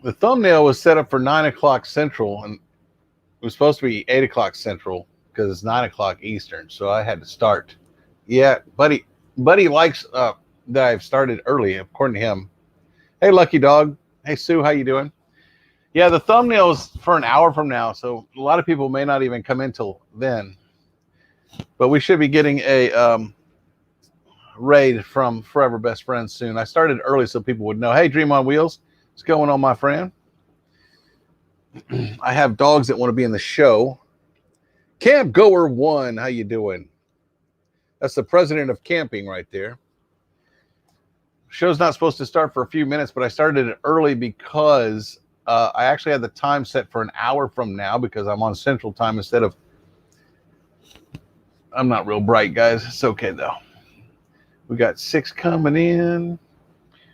The thumbnail was set up for 9 o'clock Central, and it was supposed to be 8 o'clock Central because it's 9 o'clock Eastern. So I had to start. Yeah, buddy likes that I've started early, according to him. Hey, Lucky Dog. Hey, Sue, how you doing? Yeah, the thumbnail is for an hour from now, so a lot of people may not even come in till then. But we should be getting a raid from Forever Best Friends soon. I started early so people would know. Hey, Dream on Wheels, what's going on, my friend? I have dogs that want to be in the show. Camp Goer 1, how you doing? That's the president of camping right there. Show's not supposed to start for a few minutes, but I started it early because I actually had the time set for an hour from now because I'm on Central Time instead of... I'm not real bright, guys. It's okay, though. We got 6 coming in.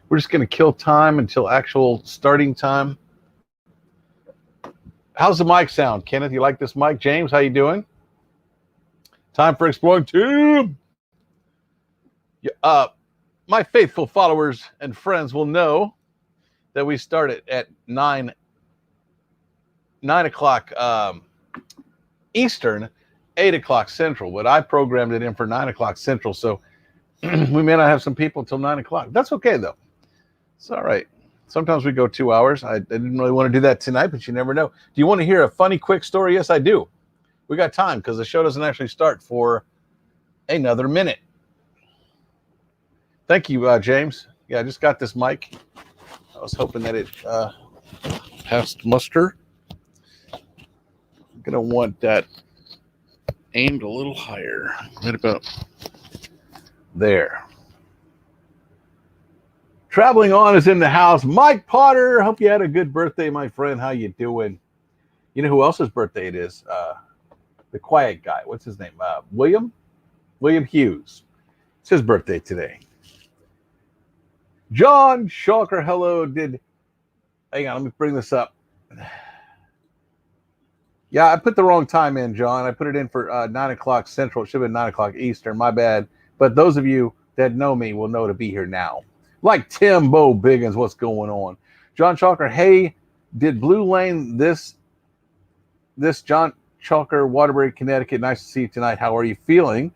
We're just going to kill time until actual starting time. How's the mic sound, Kenneth? You like this mic? James, how you doing? Time for Exploring Tube. My faithful followers and friends will know that we started at 9 o'clock Eastern, 8 o'clock Central, but I programmed it in for 9 o'clock Central, so we may not have some people until 9 o'clock. That's okay, though. It's all right. Sometimes we go 2 hours. I didn't really want to do that tonight, but you never know. Do you want to hear a funny, quick story? Yes, I do. We got time because the show doesn't actually start for another minute. Thank you, James. Yeah, I just got this mic. I was hoping that it passed muster. I'm going to want that aimed a little higher. Right about there. Traveling On is in the house. Mike Potter, hope you had a good birthday, my friend. How you doing? You know who else's birthday it is? The quiet guy. What's his name? William Hughes. It's his birthday today. John Schalker, hello. Hang on, let me bring this up. Yeah, I put the wrong time in, John. I put it in for 9 o'clock Central. It should have been 9 o'clock Eastern. My bad. But those of you that know me will know to be here now. Like Timbo Biggins, what's going on? John Chalker, hey, did Blue Lane this John Chalker, Waterbury, Connecticut. Nice to see you tonight. How are you feeling?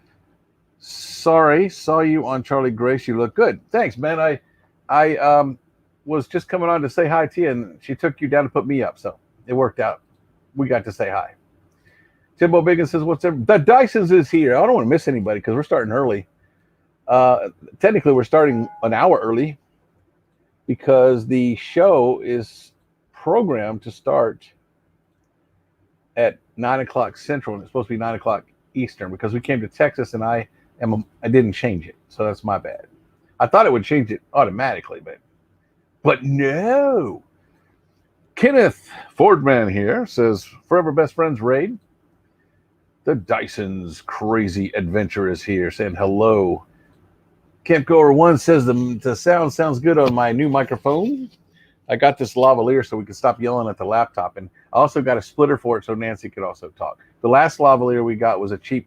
Sorry, saw you on Charlie Grace. You look good. Thanks, man. I was just coming on to say hi to you, and she took you down to put me up, so it worked out. We got to say hi. Timbo Biggins says, what's up? The Dysons is here. I don't want to miss anybody because we're starting early. Technically, we're starting an hour early because the show is programmed to start at 9 o'clock Central, and it's supposed to be 9 o'clock Eastern because we came to Texas, and I didn't change it, so that's my bad. I thought it would change it automatically, but no. Kenneth Fordman here says, Forever Best Friends raid. The Dyson's crazy adventure is here, saying hello. Camp Goer 1 says the sound sounds good on my new microphone. I got this lavalier so we could stop yelling at the laptop, and I also got a splitter for it so Nancy could also talk. The last lavalier we got was a cheap,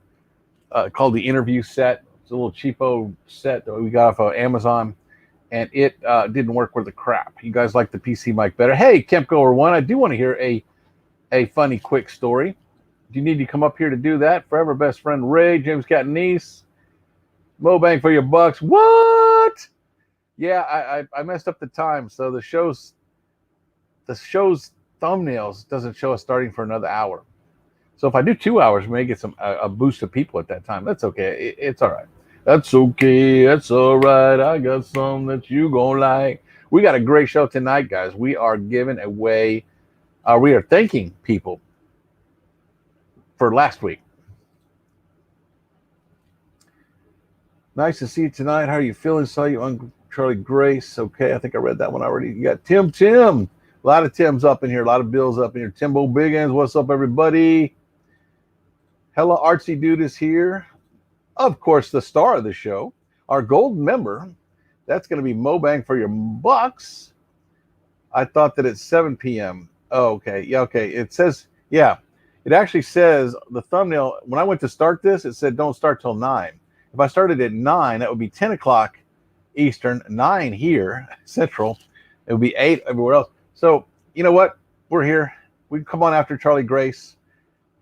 called the Interview set. It's a little cheapo set that we got off of Amazon, and it didn't work with the crap. You guys like the PC mic better? Hey, Camp Goer 1, I do want to hear a funny, quick story. Do you need to come up here to do that? Forever Best Friend Ray, James Cat Niece, Mo Bang for your bucks. What? Yeah, I messed up the time, so the show's thumbnails doesn't show us starting for another hour. So if I do 2 hours, we may get a boost of people at that time. That's okay. It's all right. That's okay. That's all right. I got some that you gonna like. We got a great show tonight, guys. We are giving away. We are thanking people for last week. Nice to see you tonight. How are you feeling? Saw you on Charlie Grace. Okay, I think I read that one already. You got Tim. A lot of Tims up in here. A lot of Bills up in here. Timbo Biggins. What's up, everybody? Hella Artsy Dude is here. Of course, the star of the show, our gold member. That's going to be Mo Bang for your bucks. I thought that it's 7 p.m. Oh, okay. Yeah, okay. It says, yeah. It actually says the thumbnail. When I went to start this, it said don't start till 9. If I started at 9, that would be 10 o'clock Eastern, 9 here, Central. It would be 8 everywhere else. So you know what? We're here. We come on after Charlie Grace.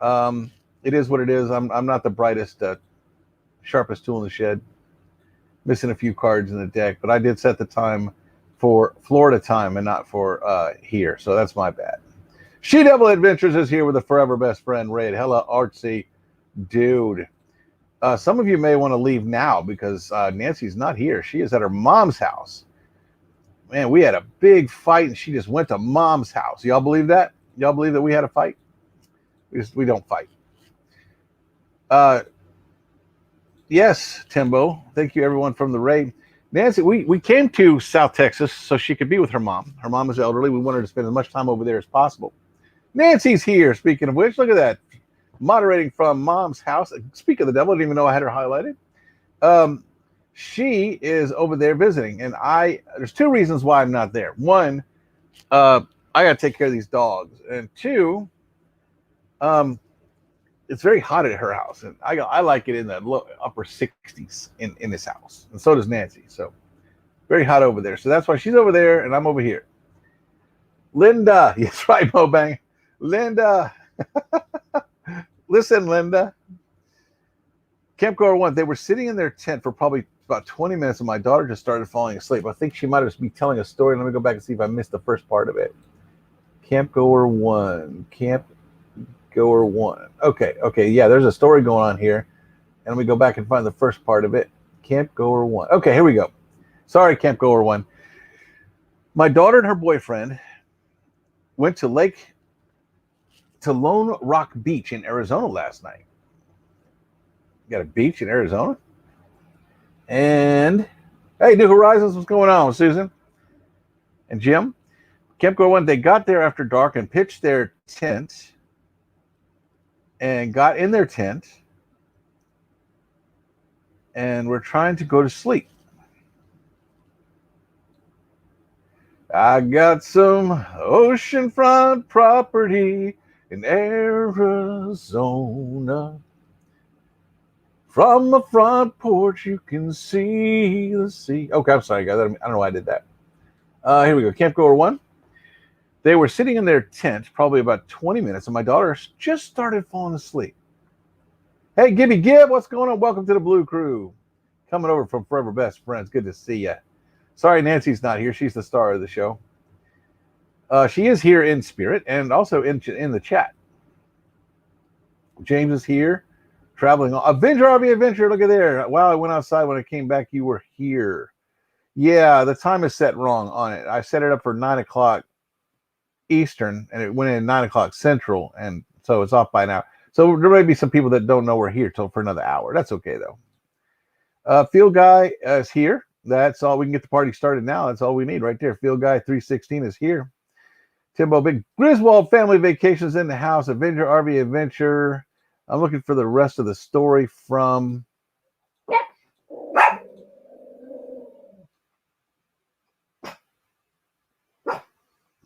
It is what it is. I'm not the brightest, sharpest tool in the shed. Missing a few cards in the deck, but I did set the time for Florida time and not for here, so that's my bad. She Devil Adventures is here with a forever best friend, Raid. Hella artsy dude. Some of you may want to leave now because Nancy's not here. She is at her mom's house. Man, we had a big fight and she just went to mom's house. Y'all believe that? Y'all believe that we had a fight? We don't fight. Yes, Timbo. Thank you, everyone from the raid. Nancy, we came to South Texas so she could be with her mom. Her mom is elderly. We wanted to spend as much time over there as possible. Nancy's here. Speaking of which, look at that. Moderating from mom's house. Speak of the devil, I didn't even know I had her highlighted. She is over there visiting, and there's two reasons why I'm not there. One, I got to take care of these dogs, and two, it's very hot at her house, and I like it in the upper 60s in this house, and so does Nancy. So very hot over there. So that's why she's over there, and I'm over here. Linda, yes, right, Mo Bang. Linda, listen, Linda. Camp Goer 1, they were sitting in their tent for probably about 20 minutes, and my daughter just started falling asleep. I think she might have been telling a story. Let me go back and see if I missed the first part of it. Camp Goer 1. Okay, yeah, there's a story going on here. And let me go back and find the first part of it. Camp Goer 1. Okay, here we go. Sorry, Camp Goer 1. My daughter and her boyfriend went to Lone Rock Beach in Arizona last night. You got a beach in Arizona? And hey, New Horizons, what's going on, Susan and Jim? Camp Goer 1, they got there after dark and pitched their tent and got in their tent and we're trying to go to sleep. I got some oceanfront property in Arizona. From the front porch, you can see the sea. Okay, I'm sorry, guys. I don't know why I did that. Here we go. Camp Goer 1. They were sitting in their tent probably about 20 minutes, and my daughter just started falling asleep. Hey, Gibby Gib, what's going on? Welcome to the Blue Crew. Coming over from Forever Best Friends. Good to see you. Sorry, Nancy's not here. She's the star of the show. She is here in spirit and also in the chat. James is here. Traveling on Avenger RV Adventure. Look at there. Wow, I went outside. When I came back, you were here. Yeah, the time is set wrong on it. I set it up for 9 o'clock Eastern, and it went in 9 o'clock Central, and so it's off by now. So there may be some people that don't know we're here for another hour. That's okay, though. Field Guy is here. That's all. We can get the party started now. That's all we need right there. Field Guy 316 is here. Timbo Big Griswold Family Vacations in the house. Avenger RV Adventure. I'm looking for the rest of the story from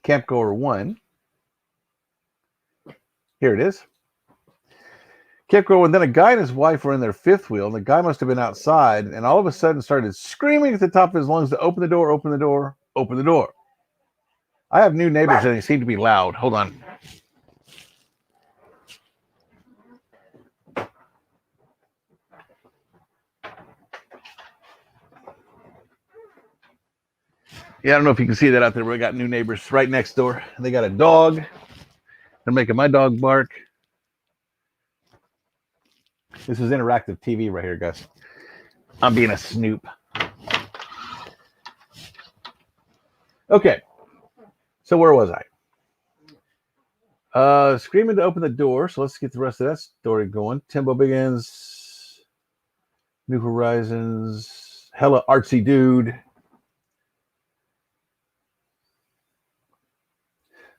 Camp Goer 1. Here it is. Camp Goer 1. Then a guy and his wife were in their fifth wheel, and the guy must have been outside, and all of a sudden started screaming at the top of his lungs to open the door, open the door, open the door. I have new neighbors, and they seem to be loud. Hold on. Yeah, I don't know if you can see that out there. We got new neighbors right next door. They got a dog. They're making my dog bark. This is interactive TV right here, guys. I'm being a snoop. Okay. So where was I? Screaming to open the door. So let's get the rest of that story going. Timbo Biggins. New Horizons. Hella artsy dude.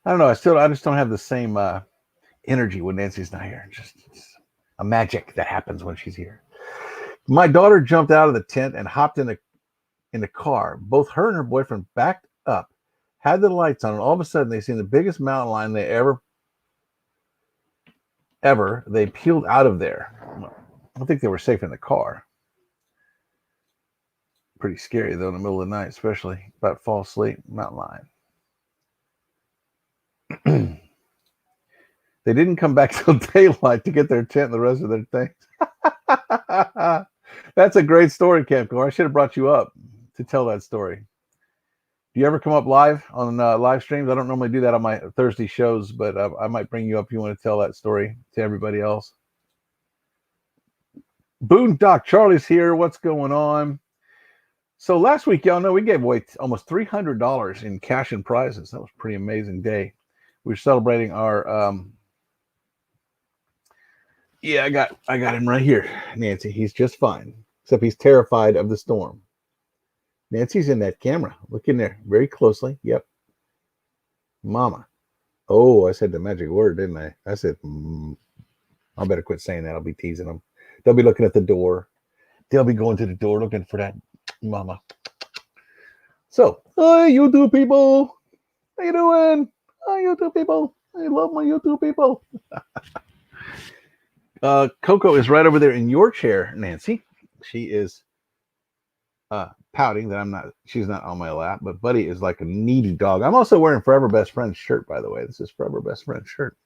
I don't know. I just don't have the same energy when Nancy's not here. Just a magic that happens when she's here. My daughter jumped out of the tent and hopped in the car. Both her and her boyfriend backed up, had the lights on, and all of a sudden they seen the biggest mountain lion they ever. They peeled out of there. I don't think they were safe in the car. Pretty scary though in the middle of the night, especially about fall asleep. Mountain lion. They didn't come back till daylight to get their tent and the rest of their things. That's a great story, Camcor. I should have brought you up to tell that story. Do you ever come up live on live streams? I don't normally do that on my Thursday shows, but I might bring you up if you want to tell that story to everybody else. Boondock Charlie's here. What's going on? So last week, y'all know we gave away almost $300 in cash and prizes. That was a pretty amazing day. We were celebrating our yeah, I got him right here, Nancy. He's just fine, except he's terrified of the storm. Nancy's in that camera. Look in there very closely. Yep. Mama. Oh, I said the magic word, didn't I? I said, I better quit saying that. I'll be teasing them. They'll be looking at the door. They'll be going to the door looking for that mama. So, hi, YouTube people. How you doing? Hi, YouTube people. I love my YouTube people. Coco is right over there in your chair, Nancy. She is pouting that she's not on my lap, but Buddy is like a needy dog. I'm also wearing Forever Best Friend's shirt, by the way. This is Forever Best Friend's shirt.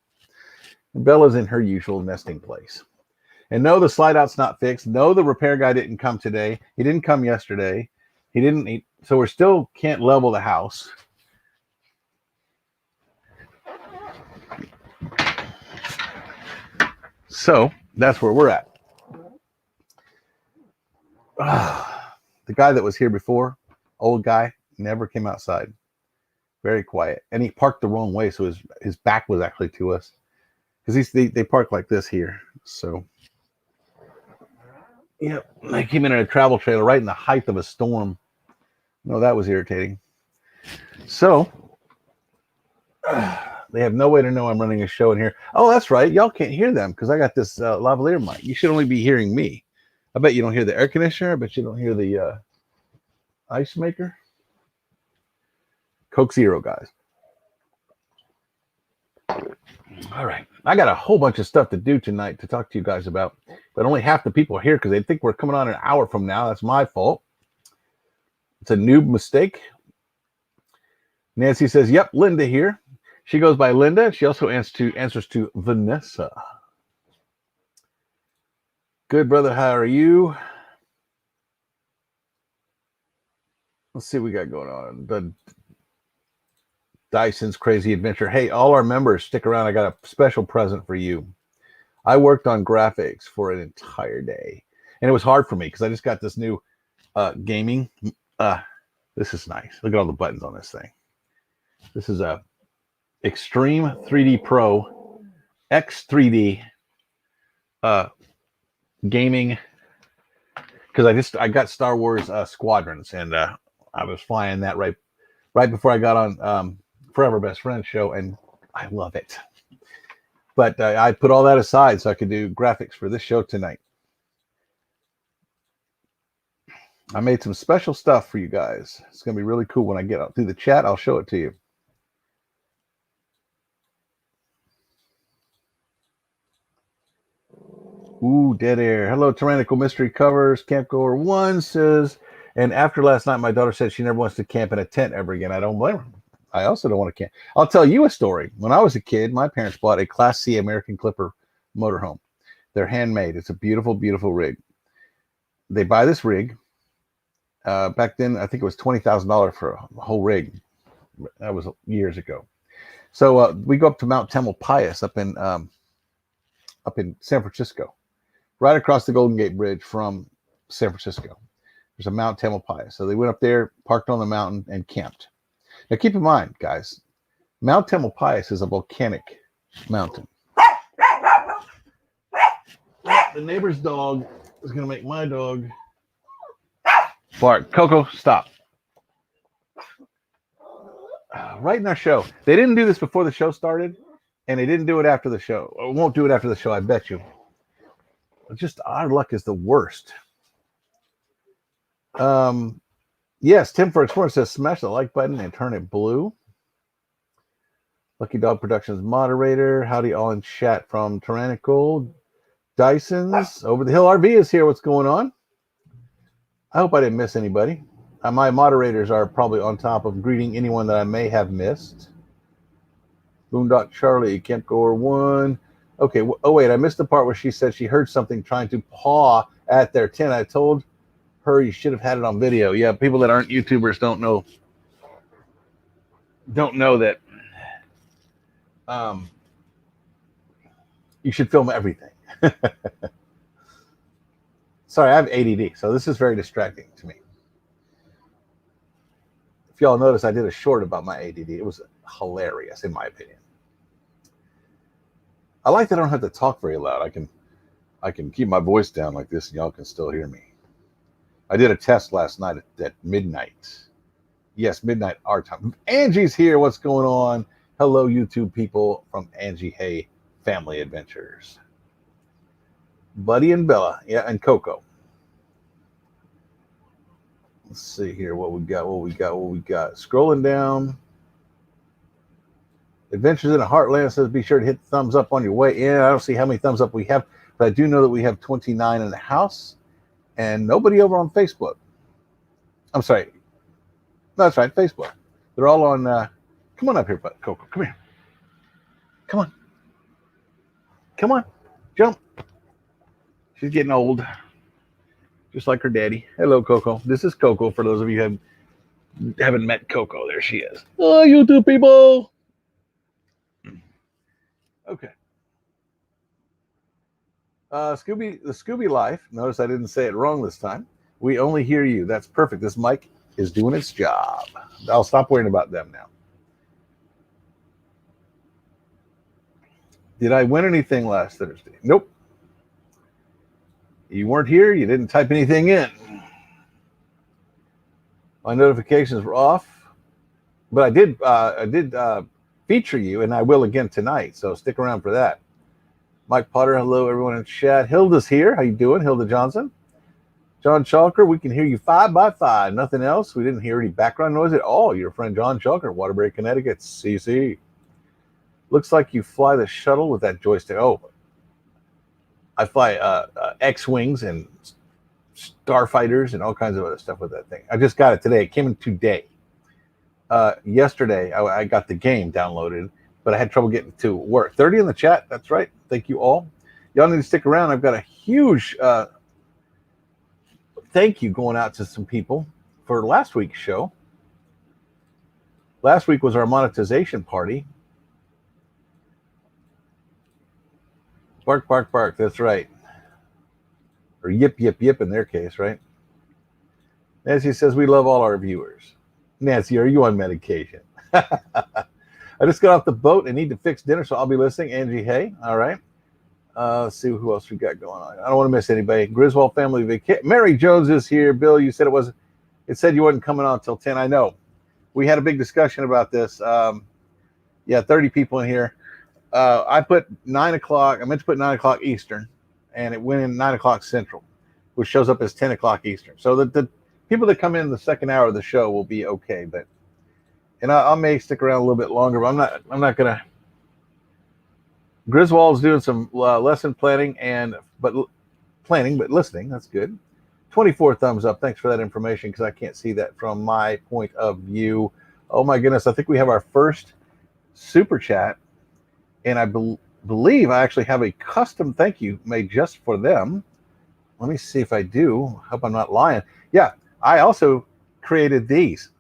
And Bella's in her usual nesting place. And no, the slide out's not fixed. No, the repair guy didn't come today. He didn't come yesterday. So we still can't level the house. So that's where we're at. The guy that was here before, old guy, never came outside. Very quiet. And he parked the wrong way, so his back was actually to us. Because they park like this here. So, yeah, they came in a travel trailer right in the height of a storm. No, that was irritating. So, they have no way to know I'm running a show in here. Oh, that's right. Y'all can't hear them because I got this lavalier mic. You should only be hearing me. I bet you don't hear the air conditioner. I bet you don't hear the ice maker. Coke Zero, guys. All right. I got a whole bunch of stuff to do tonight to talk to you guys about, but only half the people are here because they think we're coming on an hour from now. That's my fault. It's a noob mistake. Nancy says, yep, Linda here. She goes by Linda. She also answers to Vanessa. Good, brother. How are you? Let's see what we got going on. The Dyson's Crazy Adventure. Hey, all our members, stick around. I got a special present for you. I worked on graphics for an entire day, and it was hard for me because I just got this new gaming. This is nice. Look at all the buttons on this thing. This is a Extreme 3D Pro X3D gaming, because I got Star Wars Squadrons, and I was flying that right before I got on Forever Best Friends show, and I love it. But I put all that aside so I could do graphics for this show tonight. I made some special stuff for you guys. It's going to be really cool. When I get out through the chat, I'll show it to you. Ooh, dead air. Hello, Tyrannical Mystery Covers. Campgoer 1 says, and after last night, my daughter said she never wants to camp in a tent ever again. I don't blame her. I also don't want to camp. I'll tell you a story. When I was a kid, my parents bought a Class C American Clipper motorhome. They're handmade. It's a beautiful, beautiful rig. They buy this rig. Back then, I think it was $20,000 for a whole rig. That was years ago. So we go up to Mount Tamalpais up in San Francisco, right across the Golden Gate Bridge from San Francisco. There's a Mount Tamalpais. So they went up there, parked on the mountain, and camped. Now keep in mind, guys, Mount Tamalpais is a volcanic mountain. The neighbor's dog is going to make my dog bark. Coco, stop. Right in our show. They didn't do this before the show started, and they didn't do it after the show. Or won't do it after the show, I bet you. Just our luck is the worst. Yes, Tim for Explorer says smash the like button and turn it blue. Lucky Dog Productions moderator. Howdy all in chat from Tyrannical. Dyson's Over the Hill RV is here. What's going on? I hope I didn't miss anybody. My moderators are probably on top of greeting anyone that I may have missed. Boondock Charlie, Camp Goer 1. Okay, oh wait, I missed the part where she said she heard something trying to paw at their tin. I told her you should have had it on video. Yeah, people that aren't YouTubers don't know that um, you should film everything. Sorry, I have ADD, so this is very distracting to me. If y'all notice, I did a short about my ADD. It was hilarious, in my opinion. I like that I don't have to talk very loud. I can keep my voice down like this, and y'all can still hear me. I did a test last night at midnight. Yes, midnight our time. Angie's here. What's going on? Hello, YouTube people from Angie Hay Family Adventures. Buddy and Bella, yeah, and Coco. Let's see here what we got. Scrolling down. Adventures in the Heartland says be sure to hit the thumbs up on your way in. I don't see how many thumbs up we have, but I do know that we have 29 in the house and nobody over on Facebook. I'm sorry. No, that's right, Facebook. They're all on. Come on up here, Coco. Come here. Come on. Come on. Jump. She's getting old, just like her daddy. Hello, Coco. This is Coco. For those of you who haven't met Coco, there she is. Oh, YouTube people. Okay. The Scooby Life. Notice I didn't say it wrong this time. We only hear you. That's perfect. This mic is doing its job. I'll stop worrying about them now. Did I win anything last Thursday? Nope. You weren't here. You didn't type anything in. My notifications were off, but I did feature you, and I will again tonight. So stick around for that. Mike Potter, hello everyone in chat. Hilda's here. How you doing, Hilda Johnson? John Chalker, we can hear you 5 by 5. Nothing else. We didn't hear any background noise at all. Your friend John Chalker, Waterbury, Connecticut, CC. Looks like you fly the shuttle with that joystick. Oh, I fly X-Wings and Starfighters and all kinds of other stuff with that thing. I just got it today. It came in today. Yesterday, I got the game downloaded, but I had trouble getting to work. 30 in the chat. That's right. Thank you all. Y'all need to stick around. I've got a huge thank you going out to some people for last week's show. Last week was our monetization party. Bark, bark, bark. That's right. Or yip, yip, yip in their case, right? Nancy says, we love all our viewers. Nancy, are you on medication? I just got off the boat and need to fix dinner, so I'll be listening. Angie Hay. All right. Let's see who else we got going on. I don't want to miss anybody. Griswold family vacation. Mary Jones is here. Bill, you said it said you wasn't coming on until 10. I know. We had a big discussion about this. 30 people in here. I put 9 o'clock. I meant to put 9 o'clock Eastern, and it went in 9 o'clock Central, which shows up as 10 o'clock Eastern. So the people that come in the second hour of the show will be okay. And I may stick around a little bit longer, but I'm not gonna. Griswold's doing some lesson planning but listening. That's good. 24 thumbs up. Thanks for that information, because I can't see that from my point of view. Oh my goodness! I think we have our first super chat. And I believe I actually have a custom thank you made just for them. Let me see if I do. Hope I'm not lying. Yeah, I also created these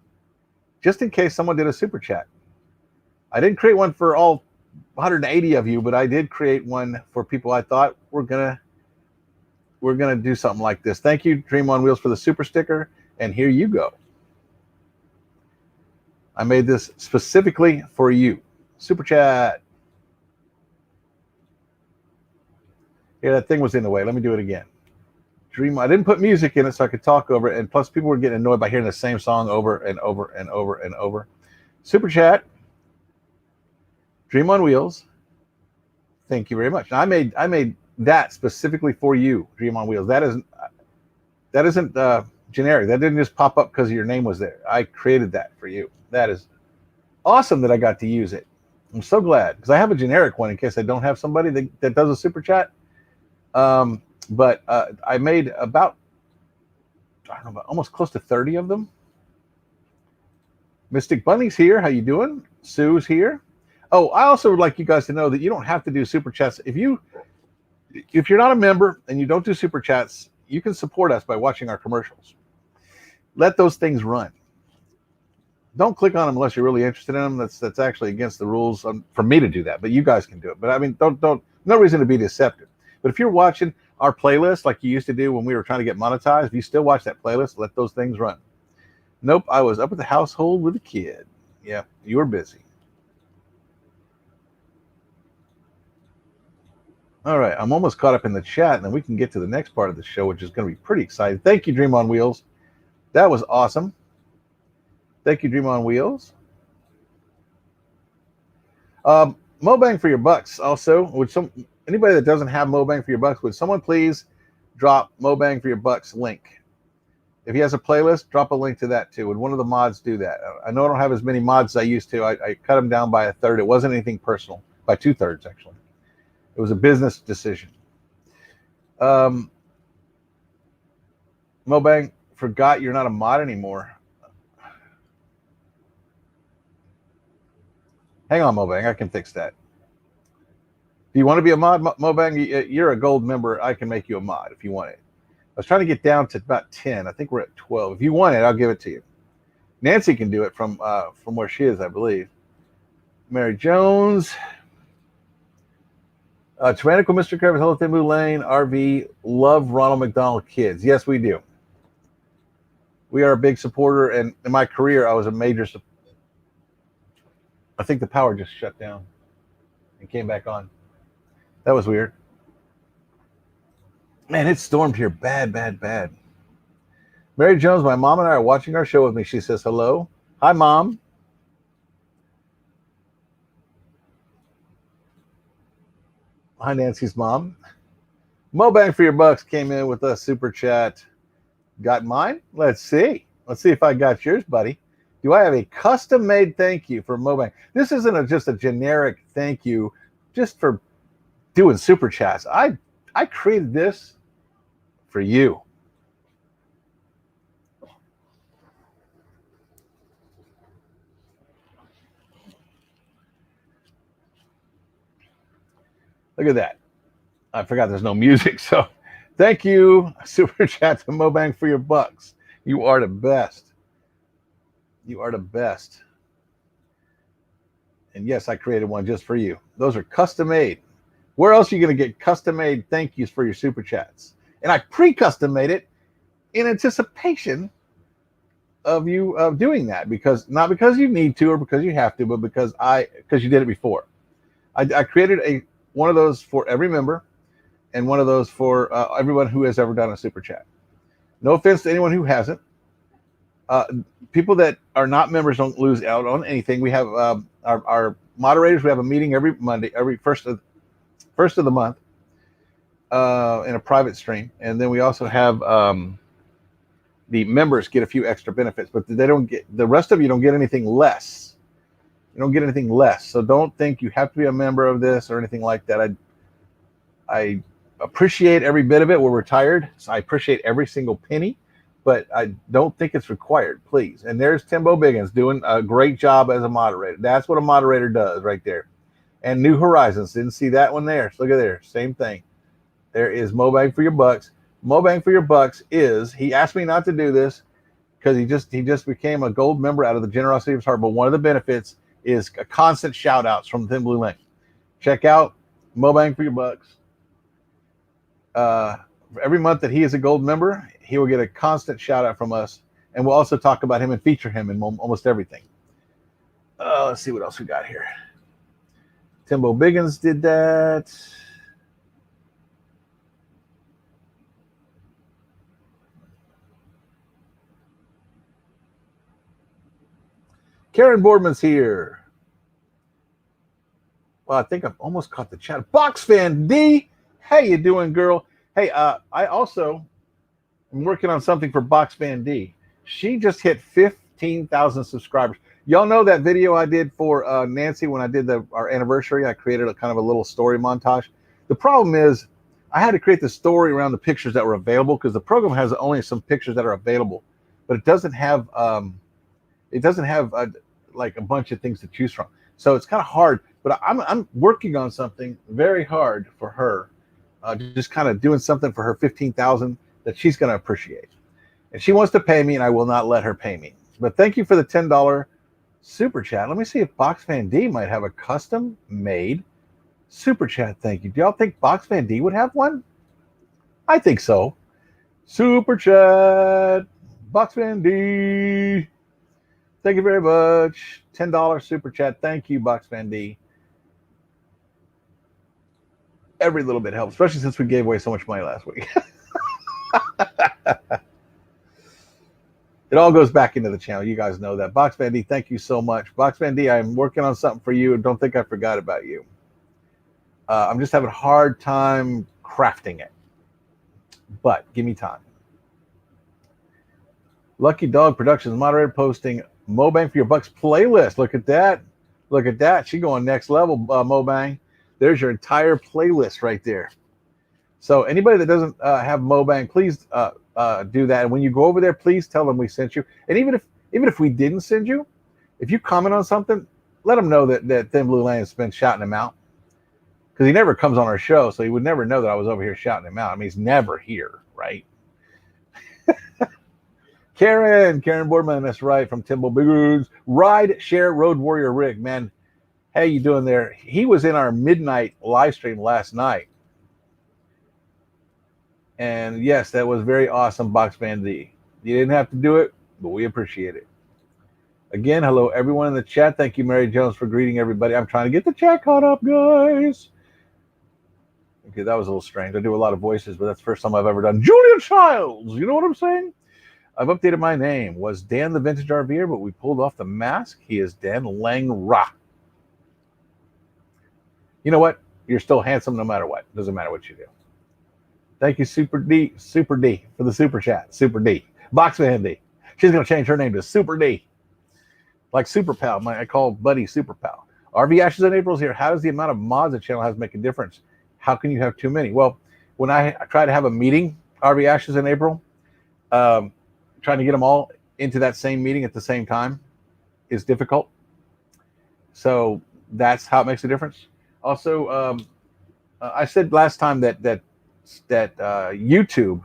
just in case someone did a super chat. I didn't create one for all 180 of you, but I did create one for people I thought we're gonna do something like this. Thank you, Dream on Wheels, for the super sticker. And here you go. I made this specifically for you. Super chat. Yeah, that thing was in the way. Let me do it again. Dream. I didn't put music in it so I could talk over it. And plus, people were getting annoyed by hearing the same song over and over and over and over. Super chat. Dream on Wheels. Thank you very much. Now, I made that specifically for you, Dream on Wheels. That isn't generic. That didn't just pop up because your name was there. I created that for you. That is awesome that I got to use it. I'm so glad, because I have a generic one in case I don't have somebody that does a super chat. But I made about, almost close to 30 of them. Mystic Bunny's here. How you doing? Sue's here. Oh, I also would like you guys to know that you don't have to do super chats. If you're not a member and you don't do super chats, you can support us by watching our commercials. Let those things run. Don't click on them unless you're really interested in them. That's actually against the rules for me to do that, but you guys can do it. But I mean, don't no reason to be deceptive. But if you're watching our playlist like you used to do when we were trying to get monetized, if you still watch that playlist, let those things run. Nope, I was up at the household with a kid. Yeah, you were busy. All right, I'm almost caught up in the chat, and then we can get to the next part of the show, which is going to be pretty exciting. Thank you, Dream on Wheels. That was awesome. Thank you, Dream on Wheels. Mobang for your bucks. Also, anybody that doesn't have Mobang for your bucks, would someone please drop Mobang for your bucks link? If he has a playlist, drop a link to that too. Would one of the mods do that? I know I don't have as many mods as I used to. I cut them down by a third. It wasn't anything personal, by 2/3 actually. It was a business decision. Mobang, forgot you're not a mod anymore. Hang on, Mobang. I can fix that. Do you want to be a mod, Mobang? You're a gold member. I can make you a mod if you want it. I was trying to get down to about 10. I think we're at 12. If you want it, I'll give it to you. Nancy can do it from where she is, I believe. Mary Jones. Tyrannical Mr. Kravitz, Hello Thin Blue Lane, RV, love Ronald McDonald kids. Yes, we do. We are a big supporter, and in my career, I was a major I think the power just shut down and came back on. That was weird. Man, it stormed here bad, bad, bad. Mary Jones, my mom and I are watching our show with me. She says hello. Hi, Mom. Hi, Nancy's mom. Mobang for your bucks came in with a super chat. Got mine? Let's see. Let's see if I got yours, buddy. Do I have a custom-made thank you for Mobang? This isn't just a generic thank you just for doing super chats. I created this for you. Look at that. I forgot there's no music, so thank you, super chat to Mobang for your bucks. You are the best. You are the best. And yes, I created one just for you. Those are custom made. Where else are you going to get custom made thank yous for your super chats? And I pre-custom made it in anticipation of you doing that, because not because you need to or because you have to, but because you did it before. I created one of those for every member, and one of those for everyone who has ever done a super chat. No offense to anyone who hasn't. People that are not members don't lose out on anything. We have our moderators. We have a meeting every Monday, every first of the month, in a private stream, and then we also have the members get a few extra benefits, but they don't get, the rest of you don't get anything less. You don't get anything less. So don't think you have to be a member of this or anything like that. I appreciate every bit of it. We're retired, so I appreciate every single penny, but I don't think it's required, please. And there's Timbo Biggins doing a great job as a moderator. That's what a moderator does right there. And New Horizons, didn't see that one there. Look at there, same thing. There is Mobang for your bucks. Mobang for your bucks is, he asked me not to do this because he just became a gold member out of the generosity of his heart. But one of the benefits is a constant shout outs from Thin Blue Lane. Check out Mobang for your bucks. Every month that he is a gold member, he will get a constant shout out from us, and we'll also talk about him and feature him in almost everything. Let's see what else we got here. Timbo Biggins did that. Karen Boardman's here. Well, I think I've almost caught the chat. Box Fan D, how you doing, girl? Hey, I also am working on something for Box Fan D. She just hit 15,000 subscribers. Y'all know that video I did for Nancy when I did our anniversary? I created a kind of a little story montage. The problem is I had to create the story around the pictures that were available, because the program has only some pictures that are available, but it doesn't have like a bunch of things to choose from. So it's kind of hard. But I'm working on something very hard for her, just kind of doing something for her 15,000 that she's going to appreciate. And she wants to pay me, and I will not let her pay me. But thank you for the $10 super chat. Let me see if Box Fan D might have a custom made super chat. Thank you. Do y'all think Box Fan D would have one? I think so. Super chat, Box Fan D. Thank you very much. $10 super chat. Thank you, Box Fan D. Every little bit helps, especially since we gave away so much money last week. It all goes back into the channel. You guys know that. Box Van D, thank you so much. Box Van D, I'm working on something for you. Don't think I forgot about you. I'm just having a hard time crafting it. But give me time. Lucky Dog Productions moderator posting Mobang for your Bucks playlist. Look at that. Look at that. She going next level, Mobang. There's your entire playlist right there. So anybody that doesn't have Mobang, please do that. And when you go over there, please tell them we sent you. And even if we didn't send you, if you comment on something, let them know that Thin Blue Lane has been shouting him out. Because he never comes on our show, so he would never know that I was over here shouting him out. I mean, he's never here, right? Karen Boardman, that's right, from Timbo Biggins. Ride Share Road Warrior Rick, man. How you doing there? He was in our midnight live stream last night. And yes, that was very awesome, Box Fan D. You didn't have to do it, but we appreciate it. Again, hello, everyone in the chat. Thank you, Mary Jones, for greeting everybody. I'm trying to get the chat caught up, guys. Okay, that was a little strange. I do a lot of voices, but that's the first time I've ever done Julia Childs. You know what I'm saying? I've updated my name. Was Dan the Vintage RVer, but we pulled off the mask. He is Dan Lang Ra. You know what? You're still handsome no matter what. Doesn't matter what you do. Thank you, Super D, for the super chat. Super D. Box Fan D. She's going to change her name to Super D. Like Super Pal. I call Buddy Super Pal. RV Ashes in April's here. How does the amount of mods the channel has make a difference? How can you have too many? Well, when I try to have a meeting, RV Ashes in April, trying to get them all into that same meeting at the same time is difficult. So that's how it makes a difference. Also, I said last time that YouTube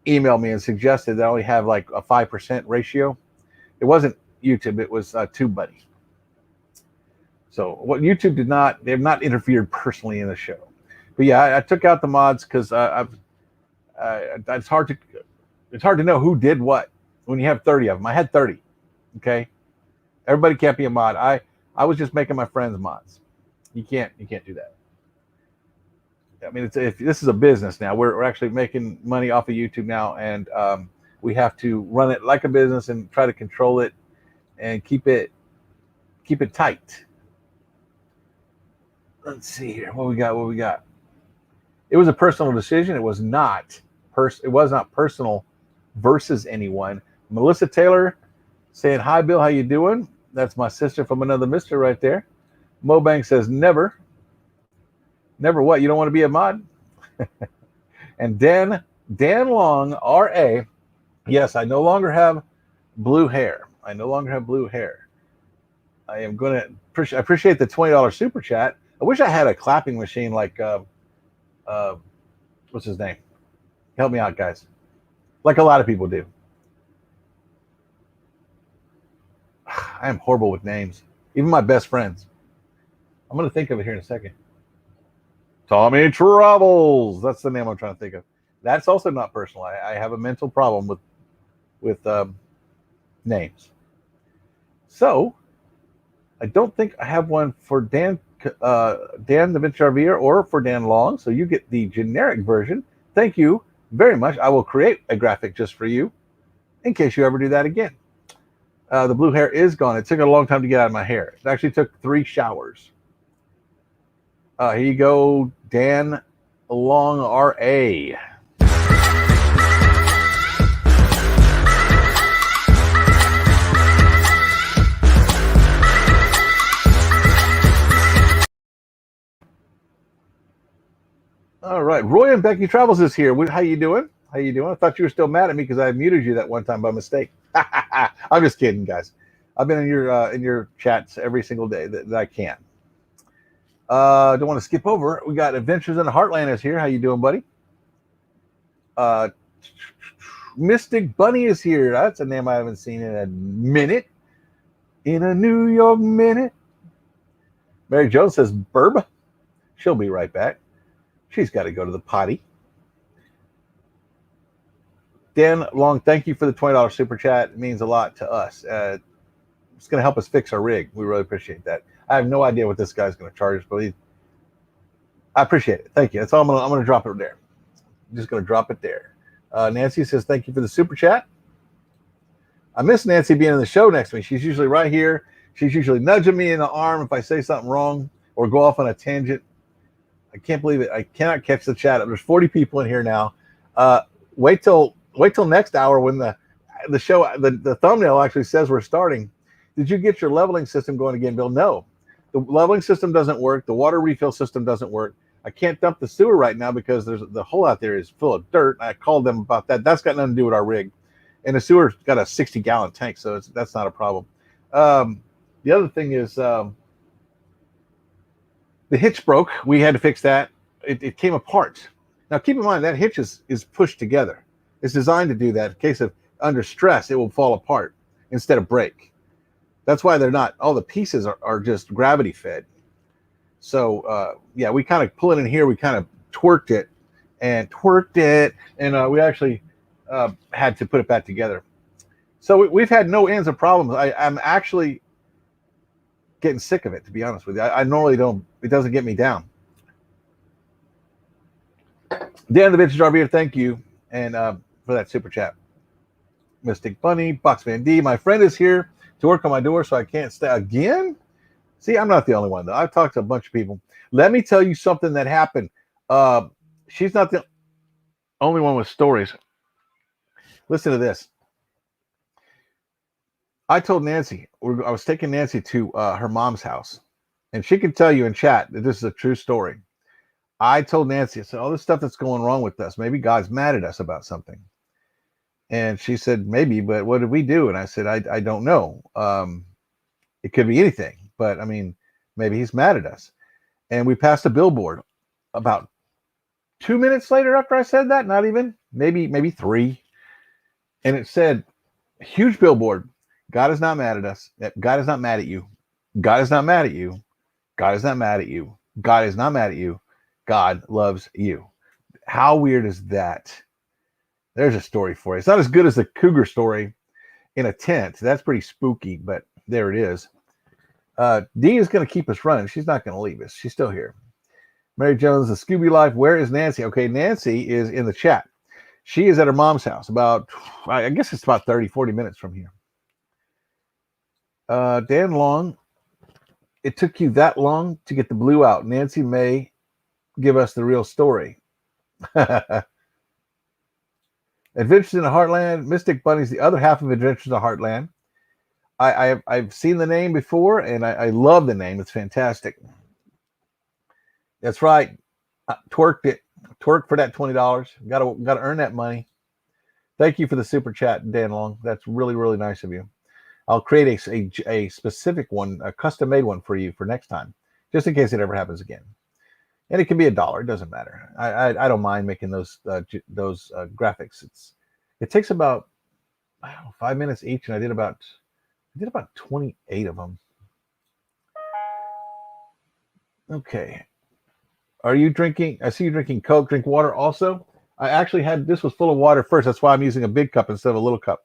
emailed me and suggested that I only have like a 5% ratio. It wasn't YouTube, it was TubeBuddy. So what YouTube did not, they have not interfered personally in the show. But yeah, I took out the mods because it's hard to know who did what when you have 30 of them. I had 30. Okay, everybody can't be a mod. I was just making my friends mods. You can't do that. I mean, if this is a business now, we're actually making money off of YouTube now, and we have to run it like a business and try to control it and keep it tight. Let's see here. What we got? It was a personal decision. It was not personal versus anyone. Melissa Taylor saying, "Hi, Bill. How you doing?" That's my sister from another mister right there. Mobang says, "Never. Never what? You don't want to be a mod?" And Dan Long, RA. Yes, I no longer have blue hair. I am going to appreciate the $20 super chat. I wish I had a clapping machine like, what's his name? Help me out, guys. Like a lot of people do. I am horrible with names. Even my best friends. I'm going to think of it here in a second. Tommy Travels. That's the name I'm trying to think of. That's also not personal. I have a mental problem with names. So I don't think I have one for Dan the Vintage RVer or for Dan Long. So you get the generic version. Thank you very much. I will create a graphic just for you in case you ever do that again. The blue hair is gone. It took a long time to get out of my hair. It actually took 3 showers. Here you go, Dan Long, RA. All right, Roy and Becky Travels is here. How you doing? I thought you were still mad at me because I muted you that one time by mistake. I'm just kidding, guys. I've been in your chats every single day that I can. Don't want to skip over. We got Adventures in the Heartland is here. How you doing, buddy? Mystic Bunny is here. That's a name I haven't seen in a minute. In a New York minute. Mary Jones says, Burb. She'll be right back. She's got to go to the potty. Dan Long, thank you for the $20 super chat. It means a lot to us. It's going to help us fix our rig. We really appreciate that. I have no idea what this guy's going to charge us, but I appreciate it. Thank you. That's all I'm going to drop it there. I'm just going to drop it there. Nancy says, thank you for the super chat. I miss Nancy being in the show next to me. She's usually right here. She's usually nudging me in the arm if I say something wrong or go off on a tangent. I can't believe it. I cannot catch the chat. There's 40 people in here now. Wait till next hour when the show, the thumbnail actually says we're starting. Did you get your leveling system going again, Bill? No. The leveling system doesn't work. The water refill system doesn't work. I can't dump the sewer right now because the hole out there is full of dirt. I called them about that. That's got nothing to do with our rig. And the sewer's got a 60-gallon tank, so that's not a problem. The other thing is the hitch broke. We had to fix that. It came apart. Now, keep in mind, that hitch is pushed together. It's designed to do that. In case of under stress, it will fall apart instead of break. That's why they're not, all the pieces are just gravity fed. So, yeah, we kind of pull it in here. We kind of twerked it, and we actually had to put it back together. So we've had no ends of problems. I'm actually getting sick of it, to be honest with you. I normally don't, it doesn't get me down. Dan the Vintage RVer, thank you, and for that super chat. Mystic Bunny, Boxman D, my friend is here to work on my door, so I can't stay again. See, I'm not the only one, though. I've talked to a bunch of people. Let me tell you something that happened. She's not the only one with stories. Listen to this. I told Nancy, I was taking Nancy to her mom's house, and she can tell you in chat that this is a true story. I told Nancy, I said, all this stuff that's going wrong with us, maybe God's mad at us about something. And she said, maybe, but what did we do? And I said, I don't know. It could be anything, but I mean, maybe he's mad at us. And we passed a billboard about 2 minutes later after I said that, not even, maybe 3. And it said, huge billboard, God is not mad at us. God is not mad at you. God is not mad at you. God is not mad at you. God is not mad at you. God loves you. How weird is that? There's a story for you. It's not as good as the cougar story in a tent. That's pretty spooky, but there it is. Dee is going to keep us running. She's not going to leave us. She's still here. Mary Jones, the Scooby Life. Where is Nancy? Okay, Nancy is in the chat. She is at her mom's house about, I guess it's about 30, 40 minutes from here. Dan Long, it took you that long to get the blue out. Nancy may give us the real story. Adventures in the Heartland. Mystic Bunny's the other half of Adventures in the Heartland. I've seen the name before, and I love the name. It's fantastic. That's right. I twerked it. Twerk for that $20. Got to earn that money. Thank you for the super chat, Dan Long. That's really, really nice of you. I'll create a specific one, a custom-made one for you for next time, just in case it ever happens again. And it can be $1. It doesn't matter. I don't mind making those graphics. It takes about 5 minutes each, and I did about 28 of them. Okay. Are you drinking? I see you drinking Coke. Drink water also. I actually had, this was full of water first. That's why I'm using a big cup instead of a little cup.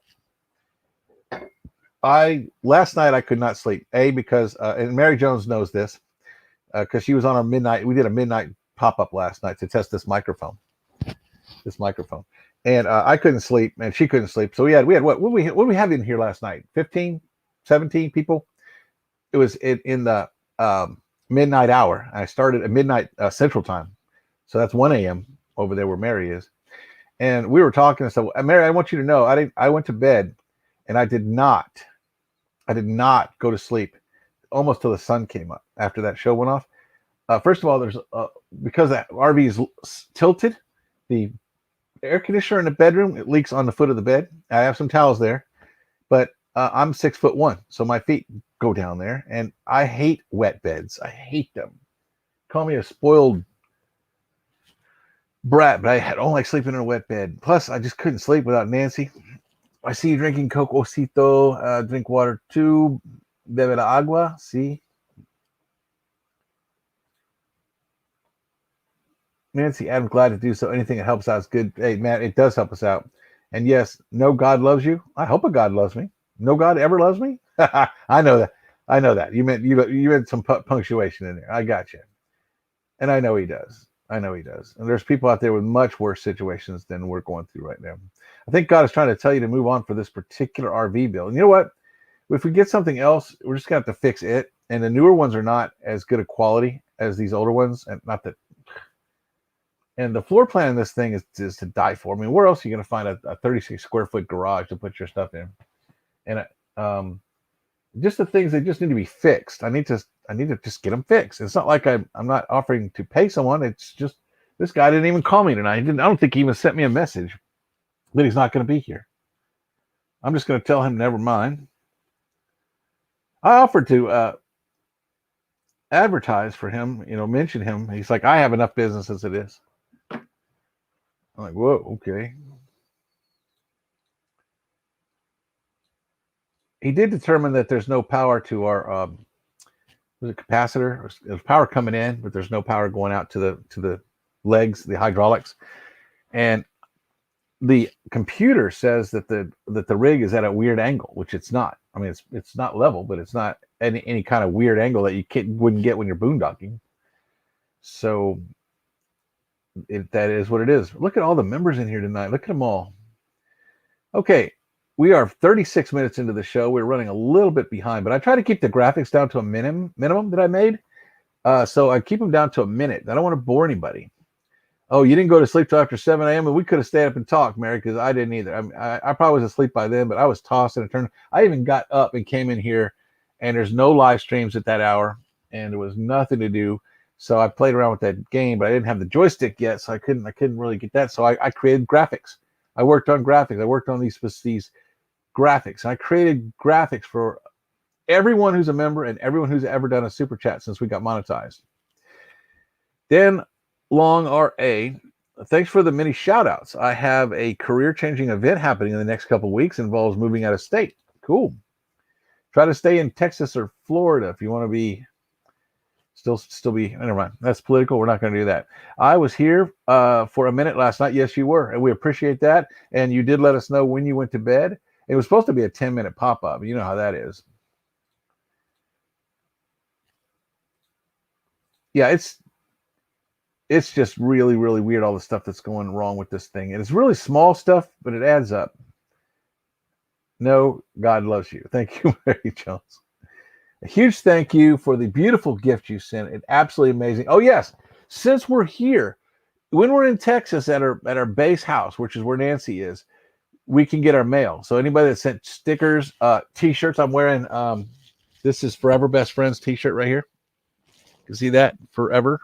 Last night I could not sleep. Because and Mary Jones knows this. Because she was on our midnight. We did a midnight pop-up last night to test this microphone. And I couldn't sleep, and she couldn't sleep. So we had what we have in here last night? 15, 17 people. It was in the midnight hour. I started at midnight Central Time. So that's 1 a.m. over there where Mary is. And we were talking and said, Mary, I want you to know, I went to bed, and I did not go to sleep almost till the sun came up after that show went off. First of all, there's because that RV is tilted, the air conditioner in the bedroom, it leaks on the foot of the bed. I have some towels there, but I'm 6'1", so my feet go down there, and I hate wet beds. I hate them. Call me a spoiled brat, but I don't like sleeping in a wet bed. Plus, I just couldn't sleep without Nancy. I see you drinking Cocosito. Drink water too. Bebe la agua. See? Nancy, I'm glad to do so. Anything that helps out is good. Hey, man, it does help us out. And yes, no God loves you. I hope a God loves me. No God ever loves me. I know that. I know that. You meant some punctuation in there. I got you. And I know he does. I know he does. And there's people out there with much worse situations than we're going through right now. I think God is trying to tell you to move on for this particular RV bill. And you know what? If we get something else, we're just going to have to fix it. And the newer ones are not as good a quality as these older ones. And not that. And the floor plan in this thing is to die for. I mean, where else are you going to find a 36 square foot garage to put your stuff in? And just the things that just need to be fixed. I need to just get them fixed. It's not like I'm not offering to pay someone. It's just this guy didn't even call me tonight. I don't think he even sent me a message that he's not going to be here. I'm just going to tell him never mind. I offered to advertise for him, mention him. He's like, I have enough business as it is. I'm like, whoa, okay. He did determine that there's no power to our capacitor. There's power coming in, but there's no power going out to the legs, the hydraulics. And the computer says that the rig is at a weird angle, which it's not. I mean, it's not level, but it's not any kind of weird angle that you wouldn't get when you're boondocking. So that is what it is. Look at all the members in here tonight. Look at them all. Okay, we are 36 minutes into the show. We're running a little bit behind, but I try to keep the graphics down to a minimum that I made. So I keep them down to a minute. I don't want to bore anybody. Oh, you didn't go to sleep till after 7 a.m. and we could have stayed up and talked, Mary, because I didn't either. I probably was asleep by then, but I was tossing and turning. I even got up and came in here, and there's no live streams at that hour, and there was nothing to do. So I played around with that game, but I didn't have the joystick yet, so I couldn't really get that. So I created graphics. I worked on graphics. I worked on these graphics. I created graphics for everyone who's a member and everyone who's ever done a super chat since we got monetized. Dan Long RA, thanks for the many shout outs. I have a career-changing event happening in the next couple of weeks. It involves moving out of state. Cool. Try to stay in Texas or Florida if you want to be still be, never mind. That's political. We're not going to do that. I was here for a minute last night. Yes, you were. And we appreciate that. And you did let us know when you went to bed. It was supposed to be a 10-minute pop-up. You know how that is. Yeah, it's just really, really weird, all the stuff that's going wrong with this thing. And it's really small stuff, but it adds up. No, God loves you. Thank you, Mary Jones. A huge thank you for the beautiful gift you sent. It's absolutely amazing. Oh, yes. Since we're here, when we're in Texas at our base house, which is where Nancy is, we can get our mail. So anybody that sent stickers, T-shirts, I'm wearing, this is Forever Best Friends T-shirt right here. You can see that, Forever.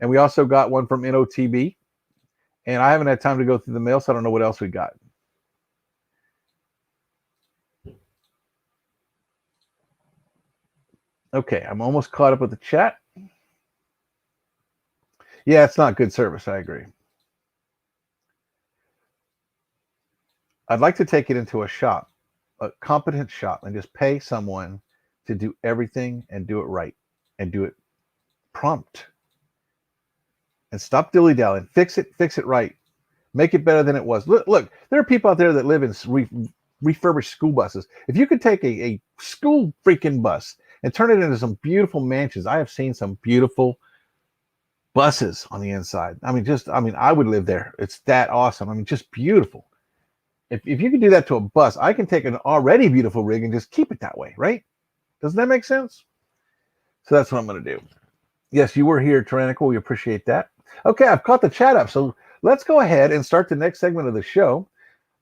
And we also got one from NOTB. And I haven't had time to go through the mail, so I don't know what else we got. Okay, I'm almost caught up with the chat. Yeah, it's not good service. I agree. I'd like to take it into a shop, a competent shop, and just pay someone to do everything and do it right and do it prompt. And stop dilly-dallying. Fix it right. Make it better than it was. Look, there are people out there that live in refurbished school buses. If you could take a school freaking bus and turn it into some beautiful mansions. I have seen some beautiful buses on the inside. I mean, I would live there. It's that awesome. I mean, just beautiful. If you could do that to a bus, I can take an already beautiful rig and just keep it that way, right? Doesn't that make sense? So that's what I'm going to do. Yes, you were here, Tyrannical. We appreciate that. Okay, I've caught the chat up. So let's go ahead and start the next segment of the show.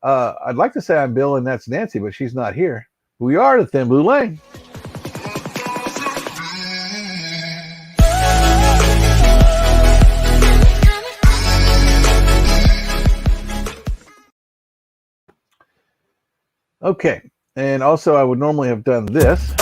I'd like to say I'm Bill and that's Nancy, but she's not here. We are the Thin Blue Lane. Okay, And also, I would normally have done this.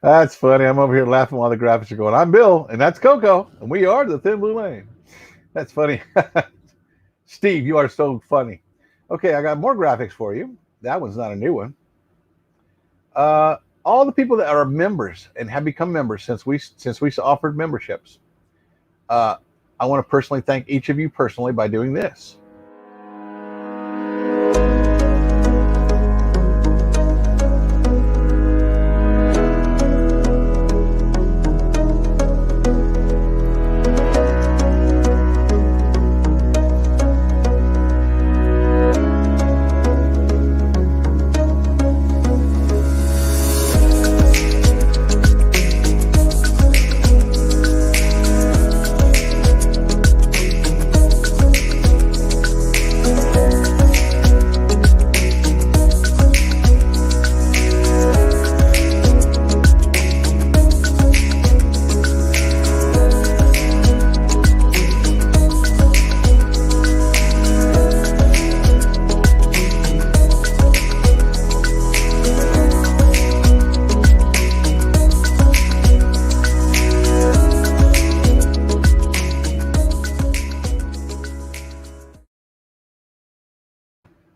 That's funny. I'm over here laughing while the graphics are going. I'm Bill, and that's Coco, and we are the Thin Blue Lane. That's funny. Steve, you are so funny. Okay, I got more graphics for you. That one's not a new one. All the people that are members and have become members since we offered memberships. I want to personally thank each of you personally by doing this.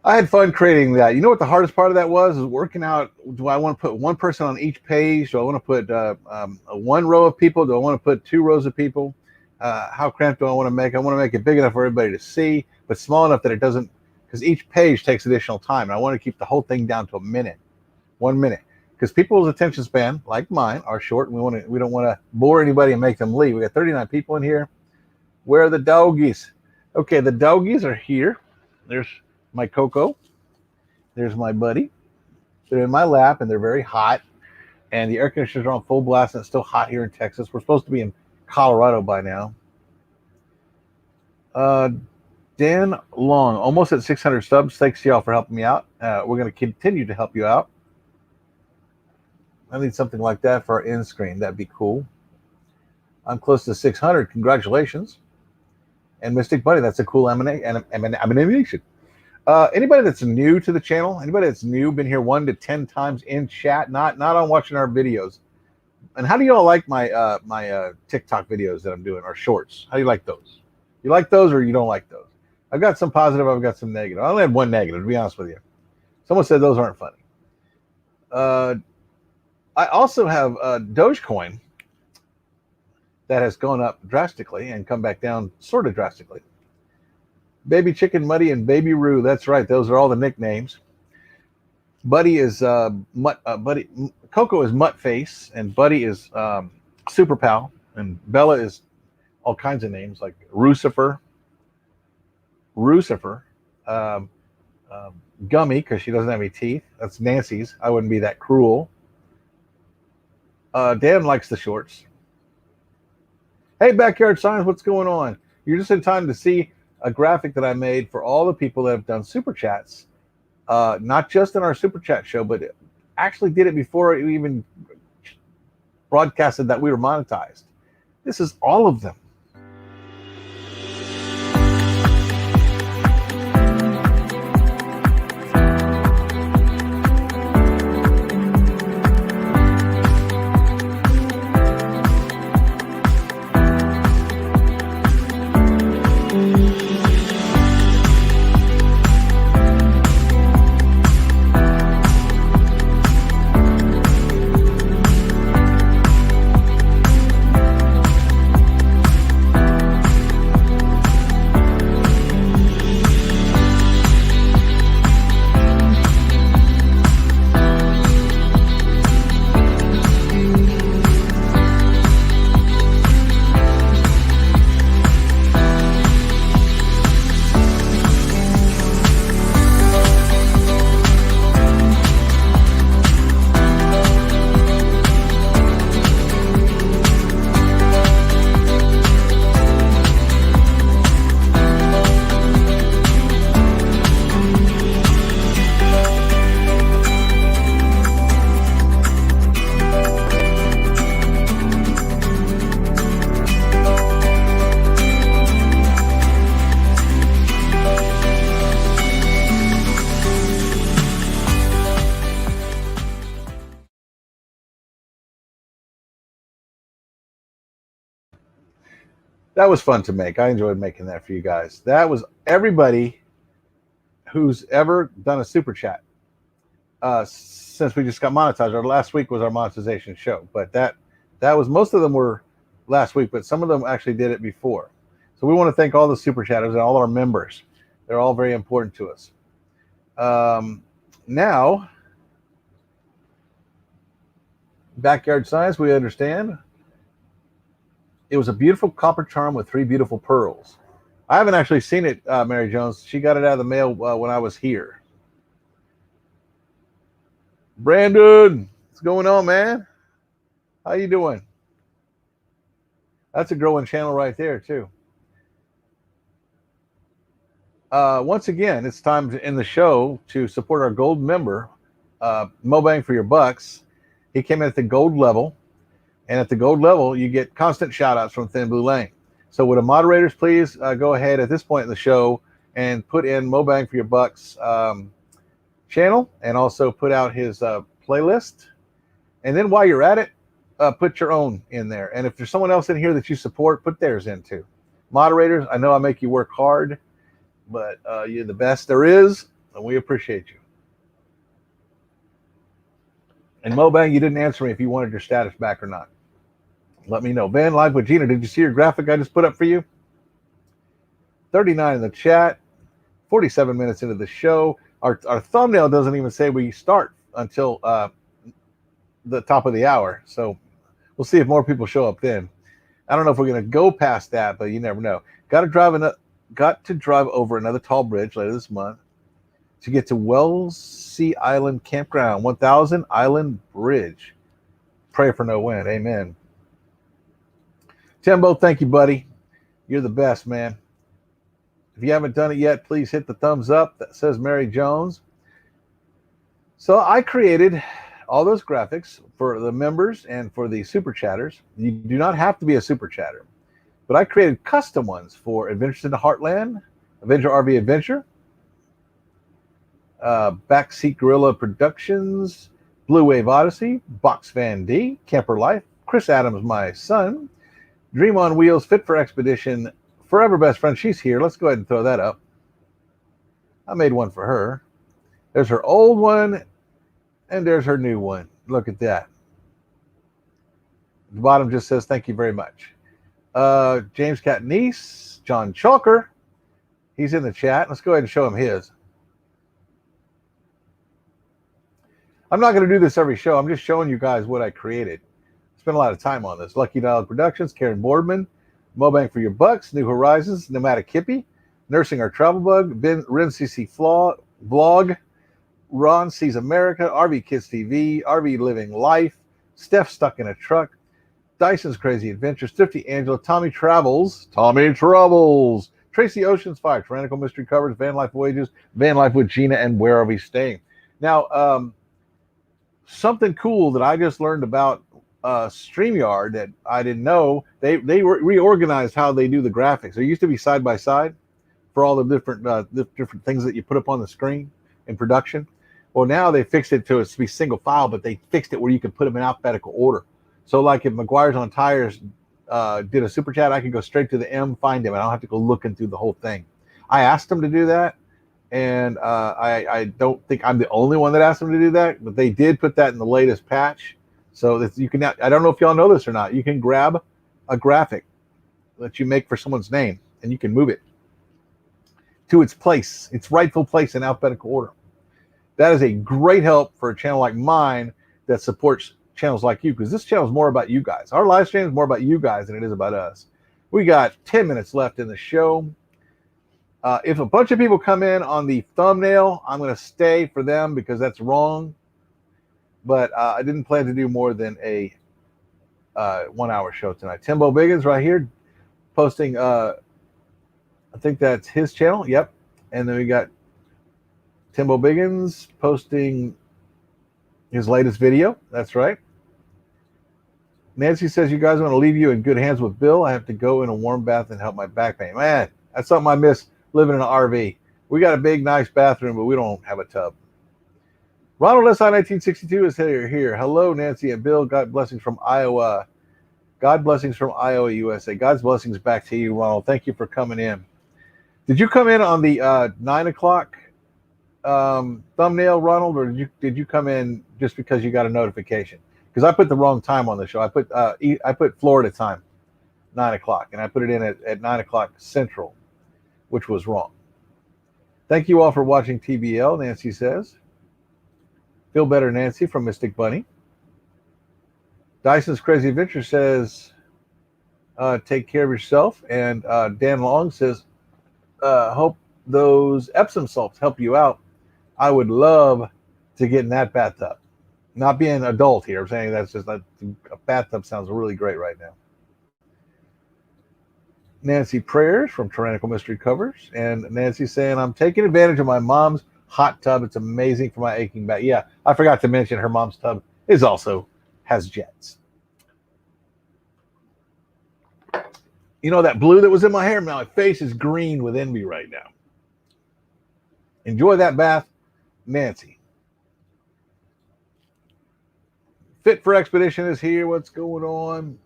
I had fun creating that. You know what the hardest part of that was? Is working out, do I want to put one person on each page? Do I want to put one row of people? Do I want to put 2 rows of people? How cramped do I want to make? I want to make it big enough for everybody to see, but small enough that it doesn't, because each page takes additional time. And I want to keep the whole thing down to 1 minute. Because people's attention span, like mine, are short, and we don't want to bore anybody and make them leave. We got 39 people in here. Where are the doggies? Okay, the doggies are here. There's my Coco. There's my buddy. They're in my lap, and they're very hot. And the air conditioners are on full blast, and it's still hot here in Texas. We're supposed to be in Colorado by now. Dan Long, almost at 600 subs. Thanks to y'all for helping me out. We're going to continue to help you out. I need something like that for our end screen. That'd be cool. I'm close to 600. Congratulations. And Mystic Buddy, that's a cool animation. Anybody that's new to the channel, anybody that's new, been here 1 to 10 times in chat, not on watching our videos. And how do you all like my my TikTok videos that I'm doing, or shorts? How do you like those? You like those or you don't like those? I've got some positive, I've got some negative. I only had one negative, to be honest with you. Someone said those aren't funny. I also have Dogecoin that has gone up drastically and come back down sort of drastically. Baby Chicken Muddy and Baby Roo. That's right. Those are all the nicknames. Buddy is Buddy. Coco is Mutt Face, and Buddy is Super Pal, and Bella is all kinds of names like Rucifer, Gummy, because she doesn't have any teeth. That's Nancy's. I wouldn't be that cruel. Dan likes the shorts. Hey, Backyard Science, what's going on? You're just in time to see a graphic that I made for all the people that have done super chats, not just in our super chat show, but actually did it before we even broadcasted that we were monetized. This is all of them. That was fun to make. I enjoyed making that for you guys. That was everybody who's ever done a super chat since we just got monetized. Our last week was our monetization show, but that was, most of them were last week, but some of them actually did it before. So we want to thank all the super chatters and all our members. They're all very important to us. Now, backyard science, we understand. It was a beautiful copper charm with 3 beautiful pearls. I haven't actually seen it, Mary Jones. She got it out of the mail when I was here. Brandon, what's going on, man? How you doing? That's a growing channel right there, too. Once again, it's time to end the show to support our gold member, Mo Bang for your bucks. He came in at the gold level, and at the gold level, you get constant shout-outs from Thin Blue Lane. So would the moderators please go ahead at this point in the show and put in Mo Bang for your bucks channel, and also put out his playlist. And then while you're at it, put your own in there. And if there's someone else in here that you support, put theirs in too. Moderators, I know I make you work hard, but you're the best there is, and we appreciate you. And Mo Bang, you didn't answer me if you wanted your status back or not. Let me know. Van Live with Gina, did you see your graphic I just put up for you? 39 in the chat, 47 minutes into the show. Our thumbnail doesn't even say we start until the top of the hour. So we'll see if more people show up then. I don't know if we're going to go past that, but you never know. Got to drive over another tall bridge later this month to get to Wellsea Island Campground, 1000 Island Bridge. Pray for no wind. Amen. Timbo, thank you, buddy. You're the best, man. If you haven't done it yet, please hit the thumbs up that says Mary Jones. So I created all those graphics for the members and for the super chatters. You do not have to be a super chatter, but I created custom ones for Adventures in the Heartland, Avenger RV Adventure, Backseat Gorilla Productions, Blue Wave Odyssey, Box Van D, Camper Life, Chris Adams, my son, Dream on Wheels, Fit for Expedition, Forever Best Friend. She's here. Let's go ahead and throw that up. I made one for her. There's her old one, and there's her new one. Look at that. The bottom just says, thank you very much. James Catnice, John Chalker. He's in the chat. Let's go ahead and show him his. I'm not going to do this every show. I'm just showing you guys what I created. Spent a lot of time on this. Lucky Dial Productions, Karen Boardman, Mo Bang for your bucks, New Horizons, Nomadic Hippie, Nursing Our Travel Bug, Ren CC Vlog, Ron Sees America, RV Kids TV, RV Living Life, Steph Stuck in a Truck, Dyson's Crazy Adventures, Thrifty Angela, Tommy Travels, Tracy Oceans Fire, Tyrannical Mystery Covers, Van Life Voyages, Van Life with Gina, and Where Are We Staying? Now, something cool that I just learned about StreamYard that I didn't know, they reorganized how they do the graphics. There used to be side by side for all the different things that you put up on the screen in production. Well, now they fixed it to be single file, but they fixed it where you can put them in alphabetical order. So like if McGuire's on Tires did a super chat, I can go straight to the M, find him, and I don't have to go looking through the whole thing. I asked them to do that, and I don't think I'm the only one that asked them to do that, but they did put that in the latest patch. So that you can, I don't know if y'all know this or not, you can grab a graphic that you make for someone's name, and you can move it to its place, its rightful place in alphabetical order. That is a great help for a channel like mine that supports channels like you, because this channel is more about you guys. Our live stream is more about you guys than it is about us. We got 10 minutes left in the show. If a bunch of people come in on the thumbnail, I'm going to stay for them because that's wrong. But I didn't plan to do more than a 1 hour show tonight. Timbo Biggins right here posting, I think that's his channel. Yep. And then we got Timbo Biggins posting his latest video. That's right. Nancy says, you guys want to leave you in good hands with Bill. I have to go in a warm bath and help my back pain. Man, that's something I miss living in an RV. We got a big, nice bathroom, but we don't have a tub. Ronald S.I. 1962 is here. Hello, Nancy and Bill. God blessings from Iowa. God blessings from Iowa, USA. God's blessings back to you, Ronald. Thank you for coming in. Did you come in on the 9 o'clock thumbnail, Ronald, or did you come in just because you got a notification? Because I put the wrong time on the show. I put Florida time, 9 o'clock, and I put it in at 9 o'clock Central, which was wrong. Thank you all for watching TBL, Nancy says. Feel better, Nancy, from Mystic Bunny. Dyson's Crazy Adventure says, take care of yourself. And Dan Long says, hope those Epsom salts help you out. I would love to get in that bathtub. Not being an adult here, I'm saying that's just a bathtub sounds really great right now. Nancy Prayers from Tyrannical Mystery Covers. And Nancy saying, I'm taking advantage of my mom's hot tub. It's amazing for my aching back. Yeah, I forgot to mention her mom's tub is also has jets. You know that blue that was in my hair? My face is green with envy right now. Enjoy that bath, Nancy. Fit for Expedition is here. What's going on?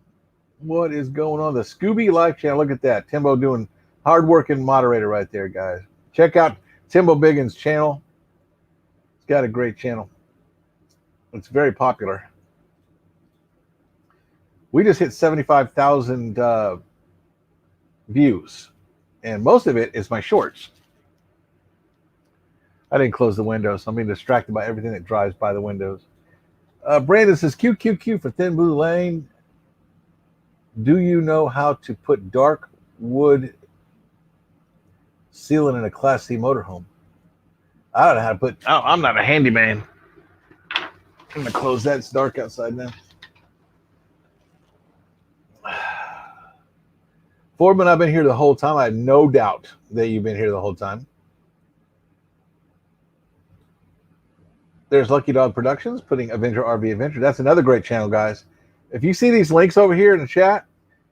What is going on? The Scooby Life channel. Look at that. Timbo doing hard-working moderator right there, guys. Check out Timbo Biggins' channel. He's got a great channel. It's very popular. We just hit 75,000 views, and most of it is my shorts. I didn't close the windows, so I'm being distracted by everything that drives by the windows. Brandon says, QQQ for Thin Blue Lane. Do you know how to put dark wood sealant in a Class C motorhome? I don't know how to put. Oh, I'm not a handyman. I'm gonna close that. It's dark outside now. Foreman, I've been here the whole time. I have no doubt that you've been here the whole time. There's Lucky Dog Productions putting Avenger RV Adventure. That's another great channel, guys. If you see these links over here in the chat,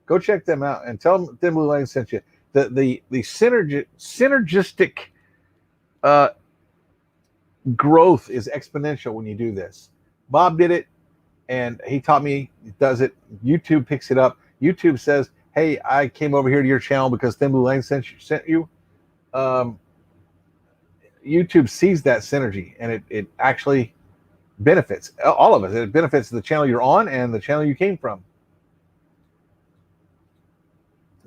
go check them out and tell them Thin Blue Lane sent you. The synergistic growth is exponential when you do this. Bob did it, and he taught me. He does it. YouTube picks it up. YouTube says, "Hey, I came over here to your channel because Thin Blue Lane sent you." YouTube sees that synergy, and it actually benefits all of us. It benefits the channel you're on and the channel you came from.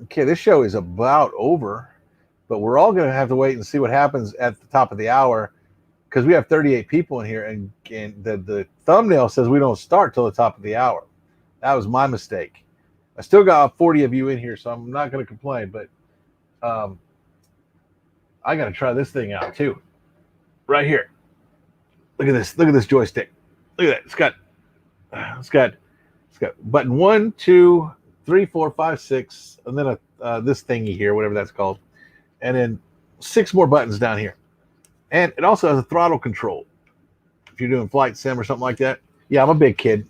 Okay, this show is about over, but we're all going to have to wait and see what happens at the top of the hour because we have 38 people in here, and the thumbnail says we don't start till the top of the hour. That was my mistake. I still got 40 of you in here, so I'm not going to complain, but I got to try this thing out too. Right here. Look at this. Look at this joystick. Look at that. It's got button 1, 2, 3, 4, 5, 6, and then this thingy here, whatever that's called, and then 6 more buttons down here. And it also has a throttle control. If you're doing flight sim or something like that. Yeah, I'm a big kid.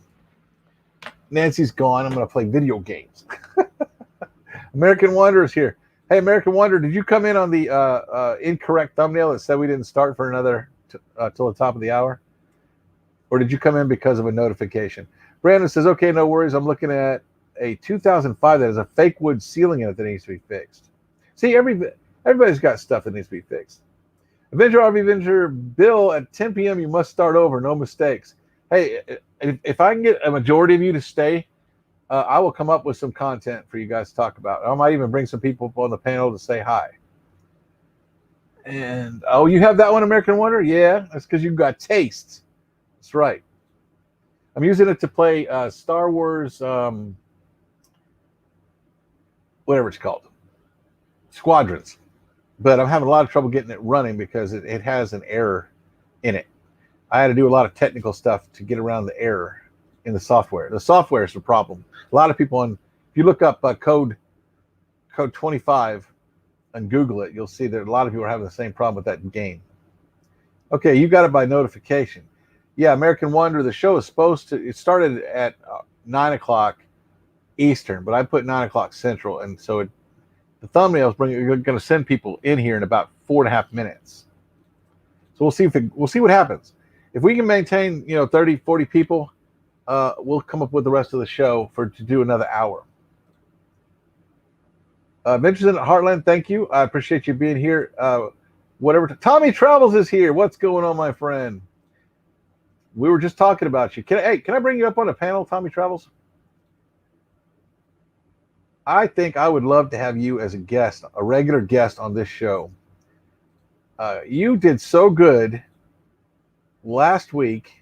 Nancy's gone. I'm going to play video games. American Wonder is here. Hey, American Wonder, did you come in on the incorrect thumbnail that said we didn't start for another till the top of the hour? Or did you come in because of a notification? Brandon says, okay, no worries. I'm looking at a 2005 that has a fake wood ceiling in it that needs to be fixed. See, everybody's got stuff that needs to be fixed. Avenger RV Avenger, Bill, at 10 p.m. you must start over. No mistakes. Hey, if I can get a majority of you to stay, I will come up with some content for you guys to talk about. I might even bring some people up on the panel to say hi. And, oh, you have that one, American Wonder? Yeah, that's because you've got taste. That's right. I'm using it to play Star Wars, whatever it's called, Squadrons. But I'm having a lot of trouble getting it running because it has an error in it. I had to do a lot of technical stuff to get around the error in the software. The software is the problem. A lot of people if you look up code 25 and Google it, you'll see that a lot of people are having the same problem with that game. Okay, you got it by notification. Yeah, American Wonder, the show is it started at 9 o'clock Eastern, but I put 9 o'clock Central, and so the thumbnail is going to send people in here in about 4.5 minutes. So we'll see what happens. If we can maintain, 30, 40 people, we'll come up with the rest of the show to do another hour. Vincent Heartland, thank you. I appreciate you being here. Whatever. Tommy Travels is here. What's going on, my friend? We were just talking about you. Can I bring you up on a panel, Tommy Travels? I think I would love to have you as a guest, a regular guest on this show. You did so good last week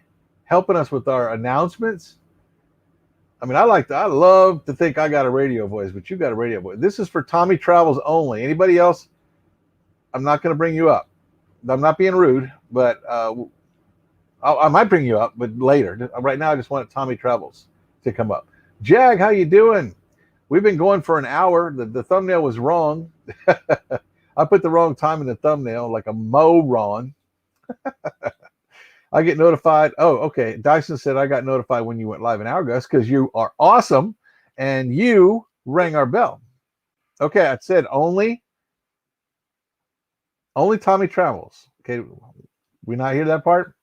helping us with our announcements. I mean, I love to think I got a radio voice, but you got a radio voice. This is for Tommy Travels only. Anybody else, I'm not going to bring you up. I'm not being rude, but I might bring you up, but later. Right now, I just want Tommy Travels to come up. Jag, how you doing? We've been going for an hour. The thumbnail was wrong. I put the wrong time in the thumbnail, like a moron. I get notified. Oh, okay. Dyson said I got notified when you went live an hour ago. That's because you are awesome, and you rang our bell. Okay, I said only Tommy Travels. Okay, we not hear that part?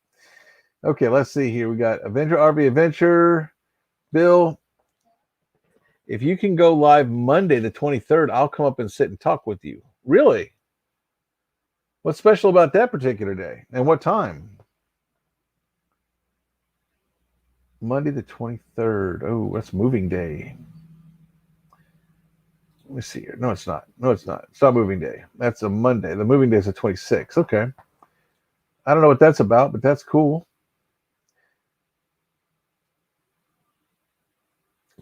Okay, let's see here. We got Avenger RV Adventure. Bill, if you can go live Monday the 23rd, I'll come up and sit and talk with you. Really? What's special about that particular day? And what time? Monday the 23rd. Oh, that's moving day. Let me see here. No, it's not. It's not moving day. That's a Monday. The moving day is the 26th. Okay. I don't know what that's about, but that's cool.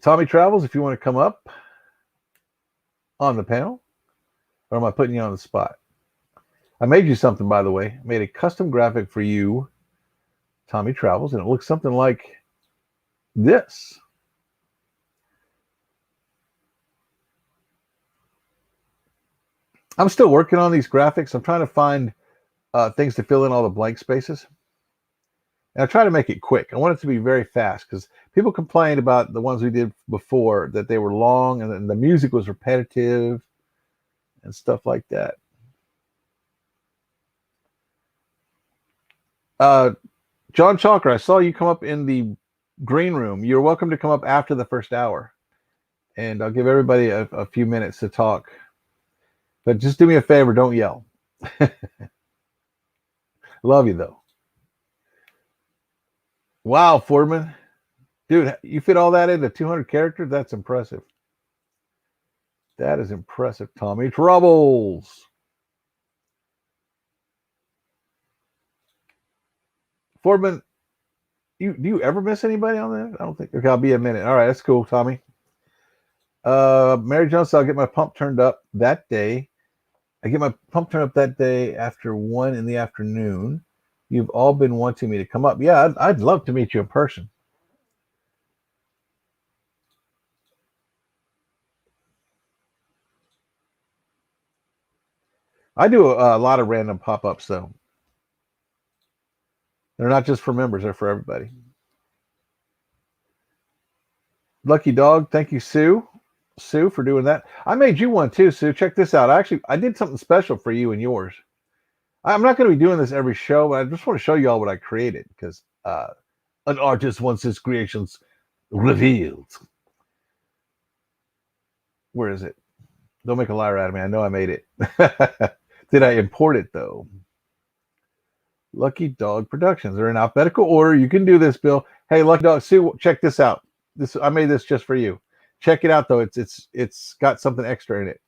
Tommy Travels, if you want to come up on the panel, or am I putting you on the spot? I made you something, by the way. I made a custom graphic for you, Tommy Travels, and it looks something like this. I'm still working on these graphics. I'm trying to find things to fill in all the blank spaces. And I try to make it quick. I want it to be very fast because people complained about the ones we did before that they were long and then the music was repetitive and stuff like that. John Chalker, I saw you come up in the green room. You're welcome to come up after the first hour. And I'll give everybody a few minutes to talk. But just do me a favor, don't yell. Love you, though. Wow, Fordman. Dude, you fit all that into 200 characters? That's impressive. That is impressive, Tommy Troubles. Fordman, do you ever miss anybody on that? I don't think. Okay, I'll be a minute. All right, that's cool, Tommy. Mary Jones, I'll get my pump turned up that day. I get my pump turned up that day after 1 in the afternoon. You've all been wanting me to come up. Yeah, I'd love to meet you in person. I do a lot of random pop-ups, though. They're not just for members, they're for everybody. Lucky Dog, thank you, Sue. Sue, for doing that. I made you one, too, Sue. Check this out. I did something special for you and yours. I'm not going to be doing this every show, but I just want to show you all what I created because an artist wants his creations revealed. Where is it? Don't make a liar out of me. I know I made it. Did I import it, though? Lucky Dog Productions. They're in alphabetical order. You can do this, Bill. Hey, Lucky Dog, Sue, check this out. I made this just for you. Check it out, though. It's got something extra in it.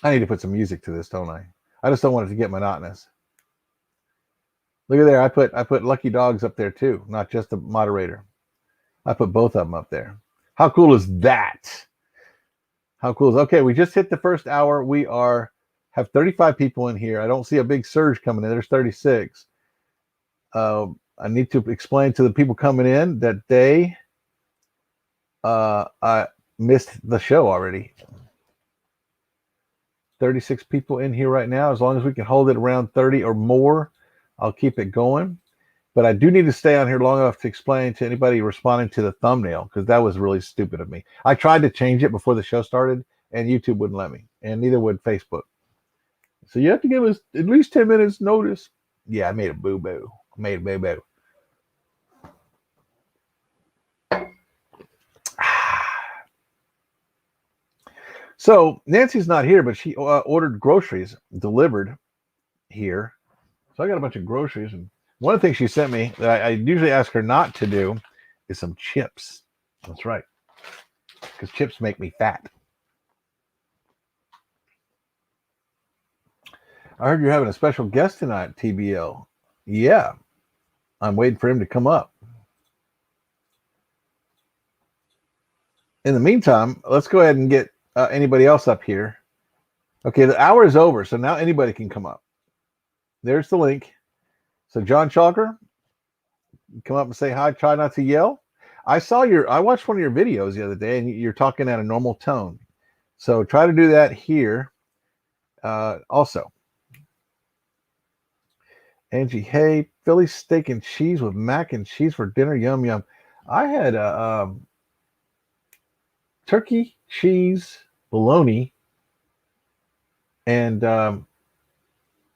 I need to put some music to this, don't I? I just don't want it to get monotonous. Look at there. I put Lucky Dogs up there too, not just the moderator. I put both of them up there. How cool is that? How cool is okay? We just hit the first hour. We have 35 people in here. I don't see a big surge coming in. There's 36. I need to explain to the people coming in that I missed the show already. 36 people in here right now. As long as we can hold it around 30 or more, I'll keep it going. But I do need to stay on here long enough to explain to anybody responding to the thumbnail, because that was really stupid of me. I tried to change it before the show started, and YouTube wouldn't let me, and neither would Facebook. So you have to give us at least 10 minutes notice. Yeah, I made a boo-boo. Made baby. So Nancy's not here, but she ordered groceries delivered here. So I got a bunch of groceries, and one of the things she sent me that I usually ask her not to do is some chips. That's right, because chips make me fat. I heard you're having a special guest tonight, TBL. Yeah, I'm waiting for him to come up. In the meantime, let's go ahead and get anybody else up here. Okay, the hour is over, so now anybody can come up. There's the link. So John Chalker, come up and say hi. Try not to yell. I watched one of your videos the other day, and you're talking at a normal tone. So try to do that here. Also, Angie, hey, Philly steak and cheese with mac and cheese for dinner. Yum yum. I had turkey, cheese, bologna, and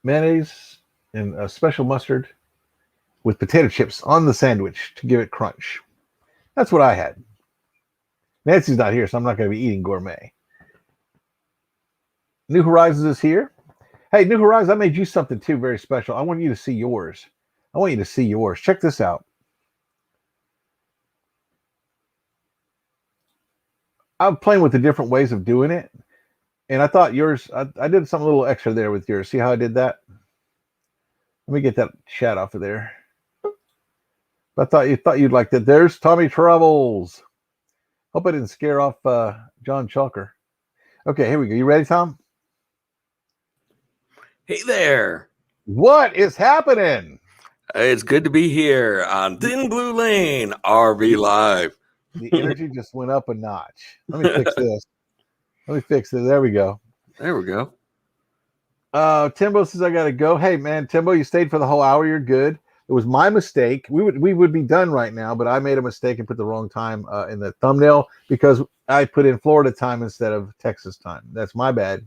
mayonnaise and a special mustard with potato chips on the sandwich to give it crunch. That's what I had. Nancy's not here, so I'm not going to be eating gourmet. New Horizons is here. Hey, New Horizons, I made you something too very special. I want you to see yours. Check this out. I'm playing with the different ways of doing it, and I thought yours, I did something a little extra there with yours. See how I did that? Let me get that chat off of there. I thought you'd like that. There's Tommy Travels. Hope I didn't scare off John Chalker. Okay, here we go. You ready, Tom? Hey there. What is happening? It's good to be here on Thin Blue Lane RV Live. The energy just went up a notch. Let me fix this. There we go. There we go. Timbo says I gotta go. Hey man, Timbo, you stayed for the whole hour. You're good. It was my mistake. We would be done right now, but I made a mistake and put the wrong time in the thumbnail because I put in Florida time instead of Texas time. That's my bad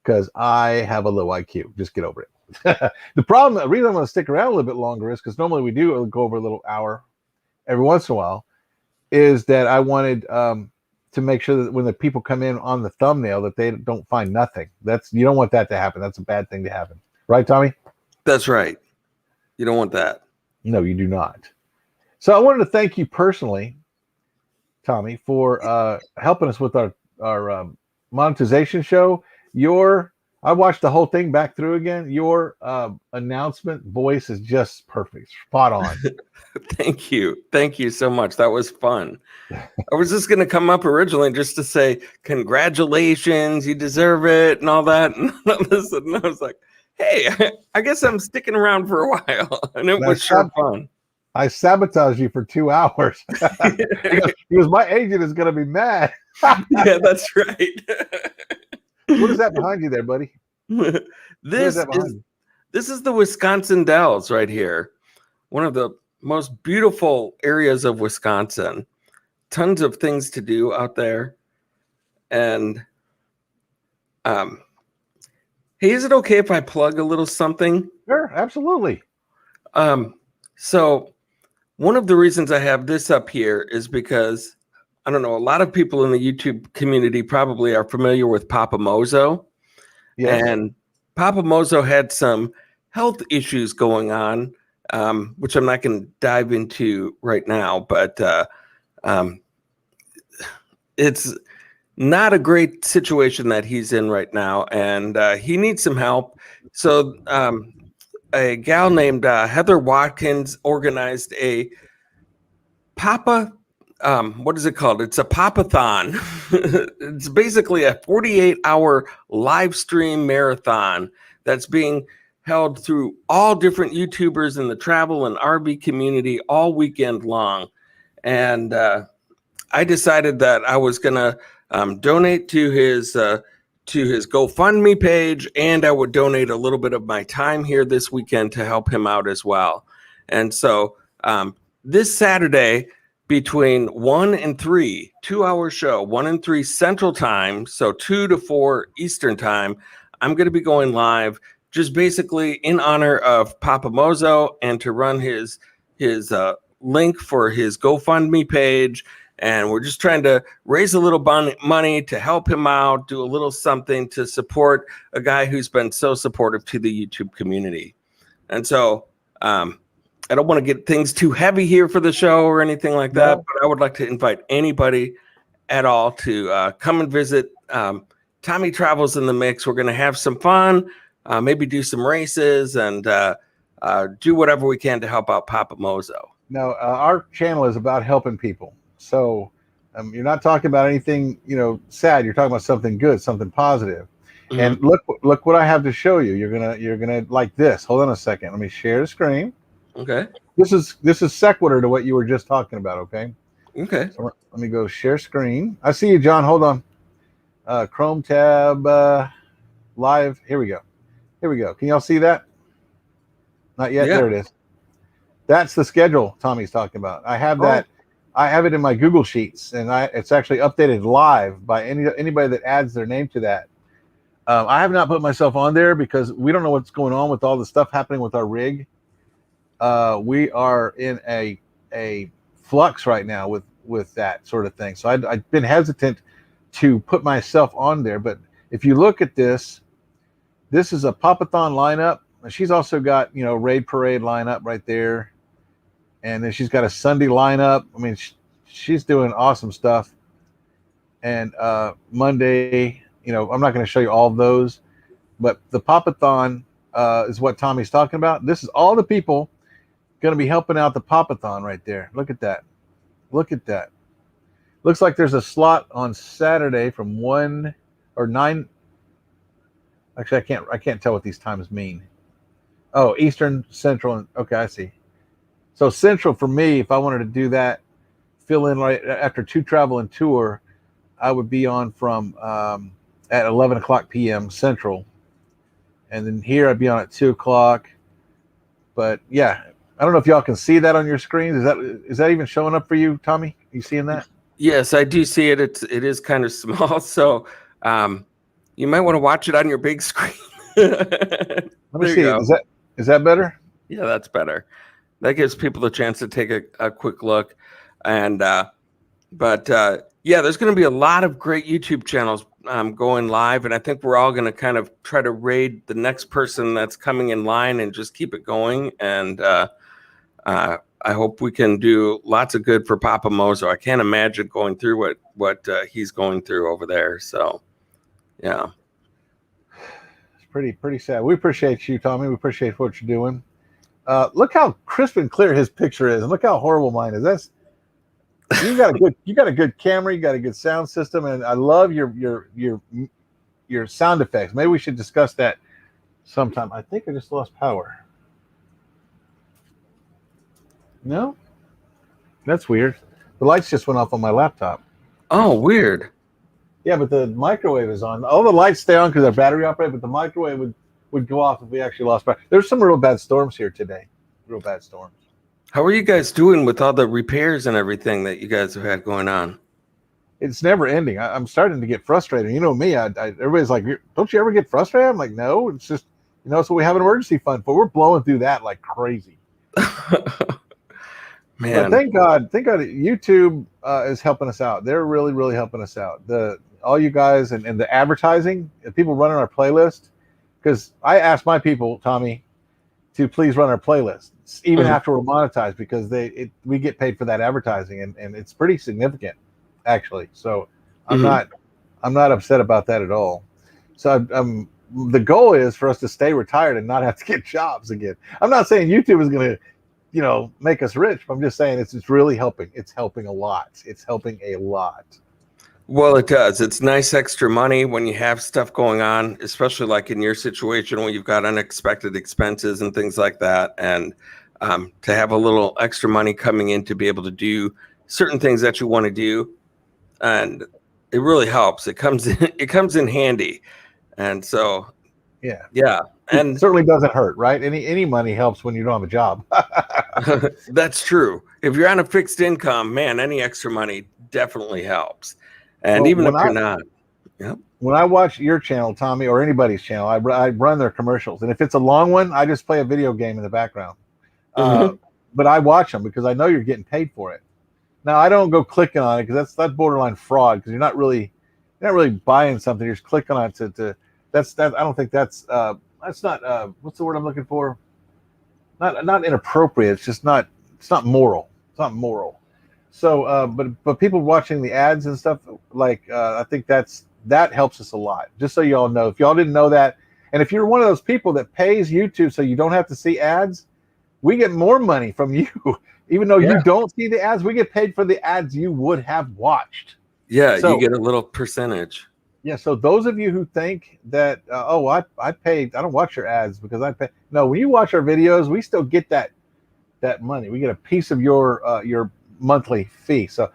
because I have a low IQ. Just get over it. The reason I'm going to stick around a little bit longer is because normally we do go over a little hour every once in a while, is that I wanted to make sure that when the people come in on the thumbnail that they don't find nothing. You don't want that to happen. That's a bad thing to happen. Right, Tommy? That's right. You don't want that. No, you do not. So I wanted to thank you personally, Tommy, for helping us with our monetization show. I watched the whole thing back through again. Your announcement voice is just perfect. Spot on. Thank you. Thank you so much. That was fun. I was just going to come up originally just to say, congratulations, you deserve it, and all that. And all of a sudden I was like, hey, I guess I'm sticking around for a while. And it was sure fun. I sabotaged you for 2 hours. because my agent is going to be mad. Yeah, that's right. What is that behind you there, buddy? This is the Wisconsin Dells right here. One of the most beautiful areas of Wisconsin. Tons of things to do out there. And hey, is it okay if I plug a little something? Sure, absolutely. So one of the reasons I have this up here is because I don't know, a lot of people in the YouTube community probably are familiar with Papa Mozo. Yes. And Papa Mozo had some health issues going on, which I'm not going to dive into right now, but it's not a great situation that he's in right now, and he needs some help. So a gal named Heather Watkins organized a Papa what is it called? It's a Papathon. It's basically a 48-hour live stream marathon that's being held through all different YouTubers in the travel and RV community all weekend long. And I decided that I was going to donate to his GoFundMe page, and I would donate a little bit of my time here this weekend to help him out as well. And so this Saturday, between 1 and 3, 2-hour show, 1 and 3 Central Time, so 2 to 4 Eastern Time, I'm going to be going live just basically in honor of Papa Mozo and to run his link for his GoFundMe page. And we're just trying to raise a little money to help him out, do a little something to support a guy who's been so supportive to the YouTube community. And so I don't want to get things too heavy here for the show or anything like that, but I would like to invite anybody at all to come and visit. Tommy Travels in the Mix. We're going to have some fun, maybe do some races, and do whatever we can to help out Papa Mozo. No, our channel is about helping people. So you're not talking about anything, sad. You're talking about something good, something positive. Mm-hmm. And look what I have to show you. You're gonna like this. Hold on a second. Let me share the screen. Okay. This is sequitur to what you were just talking about. Okay. Okay. So let me go share screen. I see you, John. Hold on. Chrome tab, live. Here we go. Can y'all see that? Not yet. Yeah. There it is. That's the schedule Tommy's talking about. I have that. I have it in my Google Sheets, and it's actually updated live by anybody that adds their name to that. I have not put myself on there because we don't know what's going on with all the stuff happening with our rig. We are in a flux right now with that sort of thing. So I've been hesitant to put myself on there. But if you look at this is a Papathon lineup. She's also got, Raid Parade lineup right there. And then she's got a Sunday lineup. I mean, she's doing awesome stuff. And Monday, I'm not going to show you all of those, but the Papathon is what Tommy's talking about. This is all the people going to be helping out the Papathon right there. Look at that. Look at that. Looks like there's a slot on Saturday from 1 or 9. Actually, I can't tell what these times mean. Oh, Eastern, Central. Okay, I see. So Central for me, if I wanted to do that, fill in right after 2 Travel and Tour, I would be on from at 11 o'clock p.m. Central. And then here I'd be on at 2 o'clock. But yeah, I don't know if y'all can see that on your screen. Is that even showing up for you, Tommy? You seeing that? Yes, I do see it. It is kind of small. So you might want to watch it on your big screen. Let me see. Is that better? Yeah, that's better. That gives people a chance to take a quick look. And but there's going to be a lot of great YouTube channels going live, and I think we're all going to kind of try to raid the next person that's coming in line and just keep it going. And I hope we can do lots of good for Papa Mozo. I can't imagine going through what he's going through over there. So yeah, it's pretty sad. We appreciate you, Tommy. We appreciate what you're doing. Look how crisp and clear his picture is, and look how horrible mine is. You got a good camera, you got a good sound system, and I love your sound effects. Maybe we should discuss that sometime. I think I just lost power. No, that's weird. The lights just went off on my laptop. Oh, weird. Yeah, but the microwave is on. All the lights stay on because they're battery operated, but the microwave would go off if we actually lost power. There's some real bad storms here today. Real bad storms. How are you guys doing with all the repairs and everything that you guys have had going on? It's never ending. I'm starting to get frustrated. You know me. Everybody's like, "Don't you ever get frustrated?" I'm like, "No, it's just it's what we have an emergency fund for. We're blowing through that like crazy." Man, but thank God, YouTube is helping us out. They're really, really helping us out. All you guys and the advertising, and people running our playlist. Because I asked my people, Tommy, to please run our playlist, even after we're monetized, because we get paid for that advertising, and it's pretty significant, actually. So I'm not upset about that at all. So the goal is for us to stay retired and not have to get jobs again. I'm not saying YouTube is going to, make us rich. But I'm just saying it's really helping. It's helping a lot. It's helping a lot. Well, it does. It's nice extra money when you have stuff going on, especially like in your situation when you've got unexpected expenses and things like that. And to have a little extra money coming in to be able to do certain things that you want to do. And it really helps. It comes in handy. And so, yeah. And it certainly doesn't hurt, right? Any money helps when you don't have a job. That's true. If you're on a fixed income, man, any extra money definitely helps. And even if you're not, Yep. When I watch your channel, Tommy, or anybody's channel, I run their commercials, and if it's a long one, I just play a video game in the background. Mhm. But I watch them because I know you're getting paid for it. Now I don't go clicking on it because that's borderline fraud, because you're not really buying something. You're just clicking on it to that's that. I don't think that's not what's the word I'm looking for? Not inappropriate. It's just not. It's not moral. It's not moral. So, but people watching the ads and stuff, like I think that helps us a lot. Just so y'all know, if y'all didn't know that, and if you're one of those people that pays YouTube so you don't have to see ads, we get more money from you. Even though you don't see the ads, we get paid for the ads you would have watched. Yeah, So, you get a little percentage. Yeah, so those of you who think that, I paid, I don't watch your ads because I pay. No, when you watch our videos, we still get that money. We get a piece of your monthly fee. So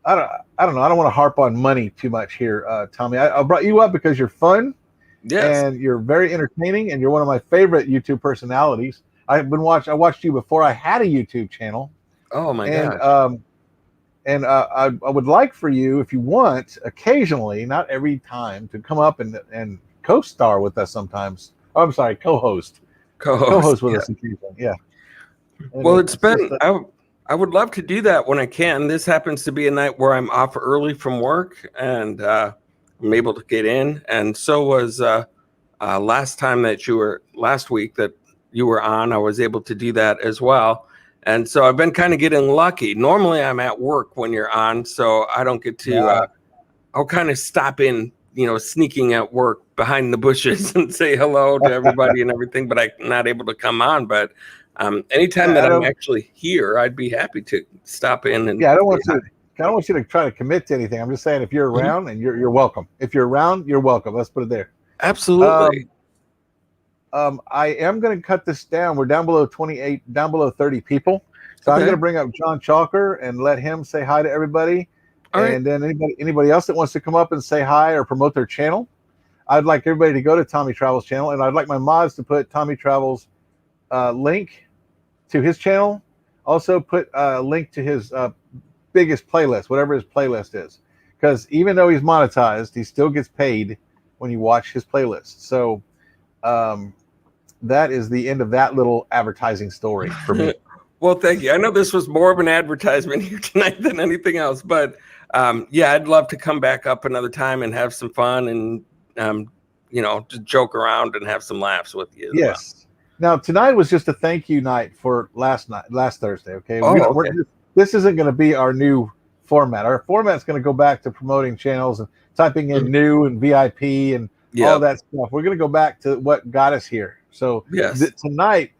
I don't know. I don't want to harp on money too much here, Tommy. I brought you up because you're fun, Yes. and you're very entertaining, and you're one of my favorite YouTube personalities. I watched you before I had a YouTube channel. Oh my and gosh. I would like for you, if you want, occasionally, not every time, to come up and co-star with us sometimes. Oh, I'm sorry, co-host Co-host. with Yeah. us occasionally. Yeah. And Well, it's been. just I would love to do that when I can. This happens to be a night where I'm off early from work, and I'm able to get in. And so was last week that you were on. I was able to do that as well. And so I've been kind of getting lucky. Normally I'm at work when you're on, so I don't get to. I'll kind of stop in, sneaking at work behind the bushes and say hello to everybody and everything, but I'm not able to come on. But anytime that I'm actually here, I'd be happy to stop in. And I don't want you to try to commit to anything. I'm just saying, if you're around, and you're welcome. If you're around, you're welcome. Let's put it there. Absolutely. I am going to cut this down. We're down below 28, down below 30 people. So I'm going to bring up John Chalker and let him say hi to everybody. All right. And then anybody else that wants to come up and say hi or promote their channel, I'd like everybody to go to Tommy Travels channel, and I'd like my mods to put Tommy Travels link to his channel. Also put a link to his biggest playlist, whatever his playlist is, because even though he's monetized, he still gets paid when you watch his playlist. So that is the end of that little advertising story for me. Well, thank you. I know this was more of an advertisement here tonight than anything else, but I'd love to come back up another time and have some fun and just joke around and have some laughs with you. Yes. Now tonight was just a thank you night for last Thursday. Okay. Okay. This isn't going to be our new format. Our format's going to go back to promoting channels and typing in new and VIP and all that stuff. We're going to go back to what got us here. So tonight,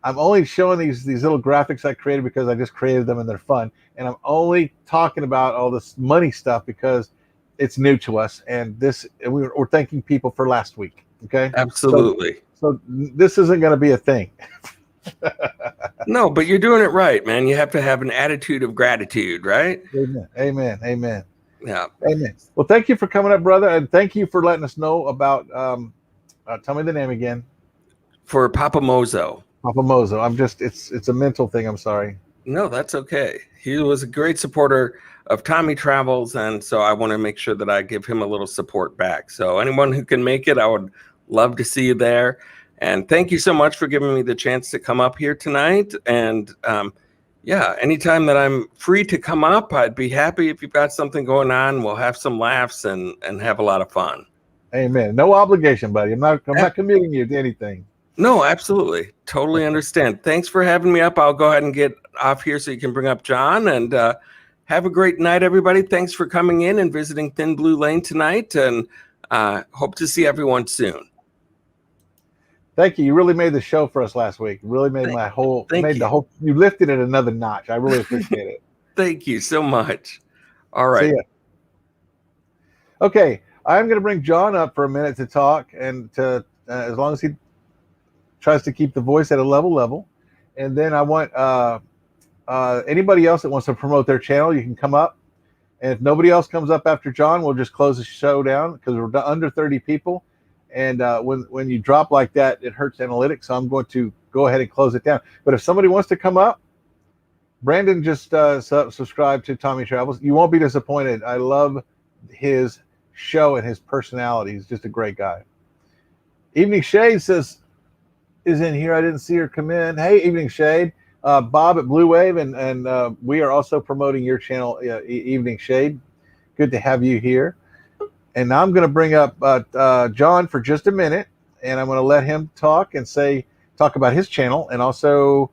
I'm only showing these little graphics I created because I just created them and they're fun. And I'm only talking about all this money stuff because it's new to us. And we're thanking people for last week. Okay. Absolutely. So this isn't going to be a thing. No, but you're doing it right, man. You have to have an attitude of gratitude, right? Amen. Amen. Amen. Yeah. Amen. Well, thank you for coming up, brother. And thank you for letting us know about, tell me the name again. For Papa Mozo. Papa Mozo. It's a mental thing. I'm sorry. No, that's okay. He was a great supporter of Tommy Travels. And so I want to make sure that I give him a little support back. So anyone who can make it, I would love to see you there. And thank you so much for giving me the chance to come up here tonight. And anytime that I'm free to come up, I'd be happy. If you've got something going on, we'll have some laughs and have a lot of fun. Amen. No obligation, buddy. I'm not committing you to anything. No, absolutely. Totally understand. Thanks for having me up. I'll go ahead and get off here so you can bring up John, and have a great night, everybody. Thanks for coming in and visiting Thin Blue Lane tonight, and hope to see everyone soon. Thank you. You really made the show for us last week. You really made you lifted it another notch. I really appreciate it. Thank you so much. All right. See ya. Okay. I'm going to bring John up for a minute to talk, and to as long as he tries to keep the voice at a level. And then I want anybody else that wants to promote their channel, you can come up. And if nobody else comes up after John, we'll just close the show down because we're under 30 people. And when you drop like that, it hurts analytics. So I'm going to go ahead and close it down. But if somebody wants to come up, Brandon just subscribe to Tommy Travels. You won't be disappointed. I love his show and his personality. He's just a great guy. Evening Shade says is in here. I didn't see her come in. Hey, Evening Shade. Bob at Blue Wave, and we are also promoting your channel, Evening Shade. Good to have you here. And now I'm going to bring up John for just a minute, and I'm going to let him talk about his channel, and also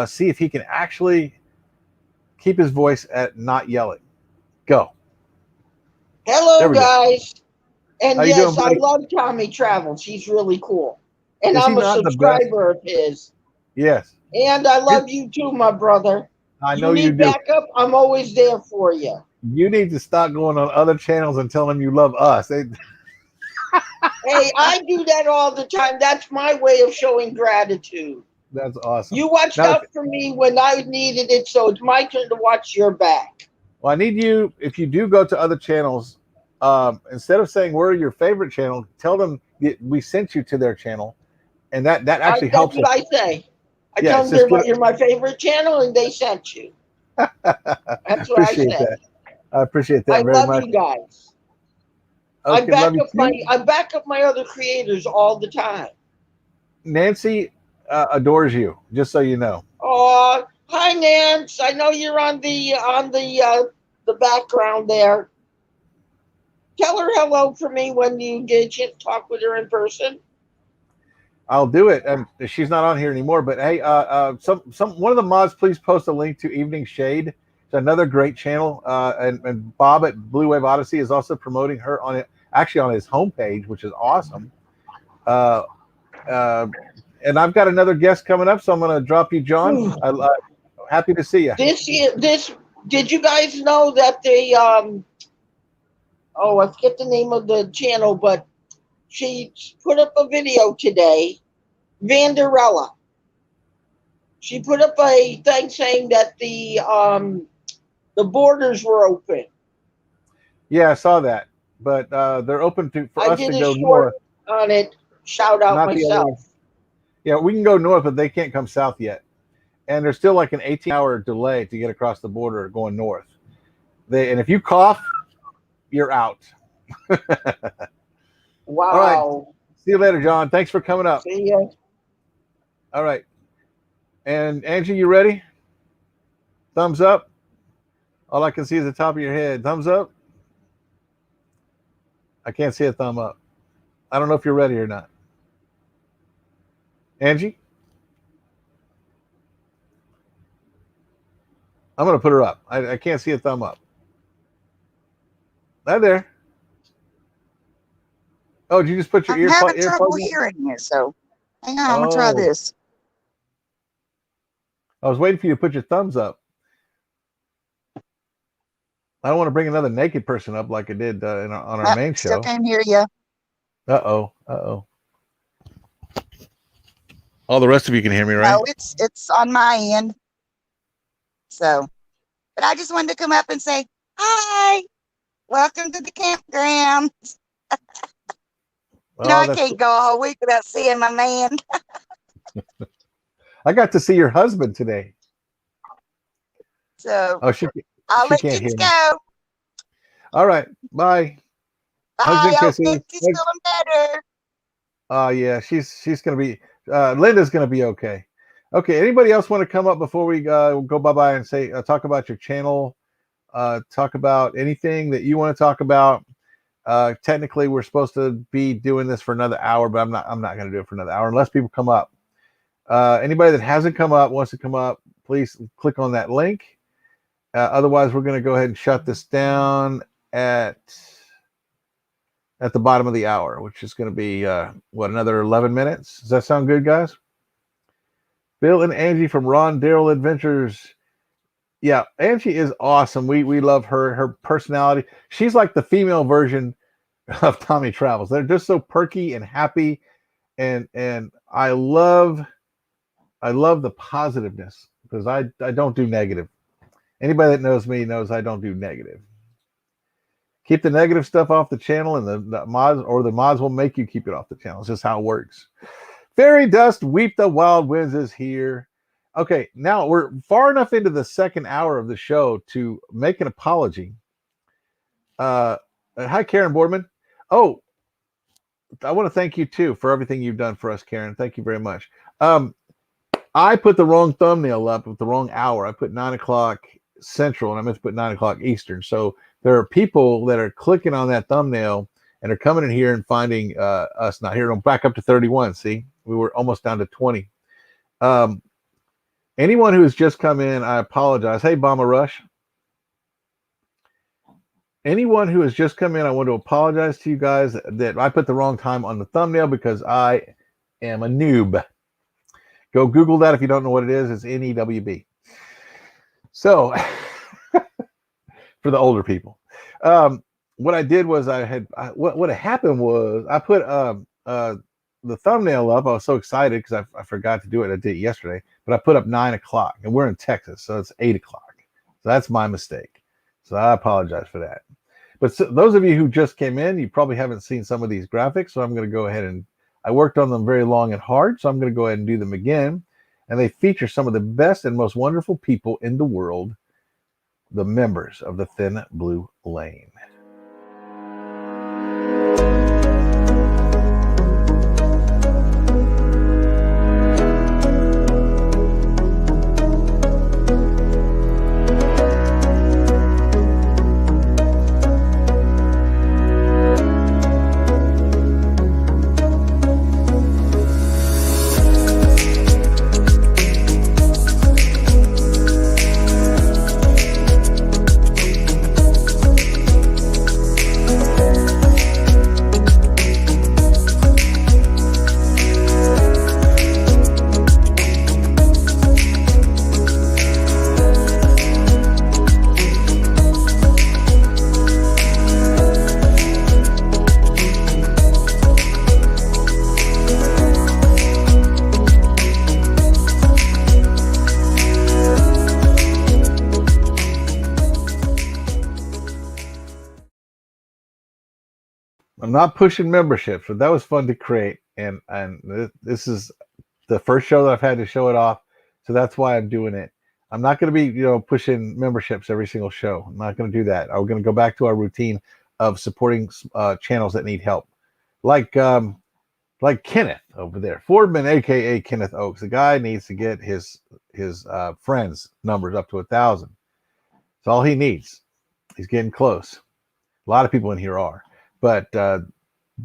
see if he can actually keep his voice at not yelling. Go. Hello, guys. And How you yes, doing, I buddy? love Tommy Travels. He's really cool. And Is he I'm a not the best? subscriber of his. Yes. And I love you too, my brother. I know you you need do. backup, I'm always there for you. You need to stop going on other channels and telling them you love us. Hey, I do that all the time. That's my way of showing gratitude. That's awesome. You watched out for me when I needed it, so it's my turn to watch your back. Well, I need you, if you do go to other channels, instead of saying we're your favorite channel, tell them we sent you to their channel, and that actually helps. That's what I say. I tell them you're my favorite channel, and they sent you. That's what I say. That. I appreciate that very much. I love you guys. Okay, I back up my other creators all the time. Nancy adores you, just so you know. Oh, hi, Nance. I know you're on the background there. Tell her hello for me when you get a chance to talk with her in person. I'll do it. And she's not on here anymore. But hey, one of the mods, please post a link to Evening Shade. It's another great channel. And Bob at Blue Wave Odyssey is also promoting her on it, actually on his homepage, which is awesome. And I've got another guest coming up, so I'm going to drop you, John. Happy to see you. Did you guys know that they I forget the name of the channel, but she put up a video today, Vanderella. She put up a thing saying that the borders were open. Yeah, I saw that, but they're open for us to go north. On it, shout out myself. Yeah, we can go north, but they can't come south yet. And there's still like an 18-hour delay to get across the border going north. And if you cough, you're out. Wow. All right. See you later, John. Thanks for coming up. See ya. All right. And Angie, you ready? Thumbs up. All I can see is the top of your head. Thumbs up. I can't see a thumb up. I don't know if you're ready or not. Angie? I'm going to put her up. I can't see a thumb up. Hi there. Oh, did you just put your ear? I'm having trouble hearing you, so hang on. I'm gonna try this. I was waiting for you to put your thumbs up. I don't want to bring another naked person up like I did on our main show. Still can't hear you. Uh-oh. All the rest of you can hear me, right? No, it's on my end. So, but I just wanted to come up and say hi. Welcome to the campground. I can't go a whole week without seeing my man. I got to see your husband today. So I'll let you go. All right. Bye. Bye. I hope she's feeling better. Yeah, she's gonna be Linda's gonna be okay. Okay, anybody else want to come up before we go bye-bye and say talk about your channel, talk about anything that you want to talk about? Technically we're supposed to be doing this for another hour, but I'm not going to do it for another hour unless people come up. Anybody that hasn't come up wants to come up, please click on that link. Otherwise we're going to go ahead and shut this down at the bottom of the hour, which is going to be another 11 minutes. Does that sound good, guys? Bill and Angie from Ron Darrell Adventures. Yeah, Angie is awesome. We love her personality. She's like the female version of Tommy Travels. They're just so perky and happy, and I love the positiveness because I don't do negative. Anybody that knows me knows I don't do negative. Keep the negative stuff off the channel, and the mods will make you keep it off the channel. It's just how it works. Fairy Dust Weep the Wild Winds is here. Okay, now we're far enough into the second hour of the show to make an apology. Hi, Karen Boardman. Oh, I want to thank you too for everything you've done for us, Karen. Thank you very much. I put the wrong thumbnail up with the wrong hour. I put 9 o'clock Central, and I meant to put 9 o'clock Eastern. So there are people that are clicking on that thumbnail and are coming in here and finding us not here. I'm back up to 31. See, we were almost down to 20. Anyone who has just come in, I apologize. Hey, Bomber Rush. Anyone who has just come in, I want to apologize to you guys that I put the wrong time on the thumbnail because I am a noob. Go Google that if you don't know what it is. It's NEWB. So, for the older people, what I did was what happened was I put the thumbnail up. I was so excited because I forgot to do it. I did it yesterday, but I put up 9 o'clock, and we're in Texas, so it's 8 o'clock. So that's my mistake. So I apologize for that. But those of you who just came in, you probably haven't seen some of these graphics, so I'm going to go ahead and I worked on them very long and hard, so I'm going to go ahead and do them again. And they feature some of the best and most wonderful people in the world, the members of the Thin Blue Lane. I'm not pushing memberships, but that was fun to create. And this is the first show that I've had to show it off. So that's why I'm doing it. I'm not going to be, pushing memberships every single show. I'm not going to do that. I'm going to go back to our routine of supporting channels that need help. Like Kenneth over there, Fordman, aka Kenneth Oaks. The guy needs to get his friends' numbers up to 1,000. That's all he needs. He's getting close. A lot of people in here are. But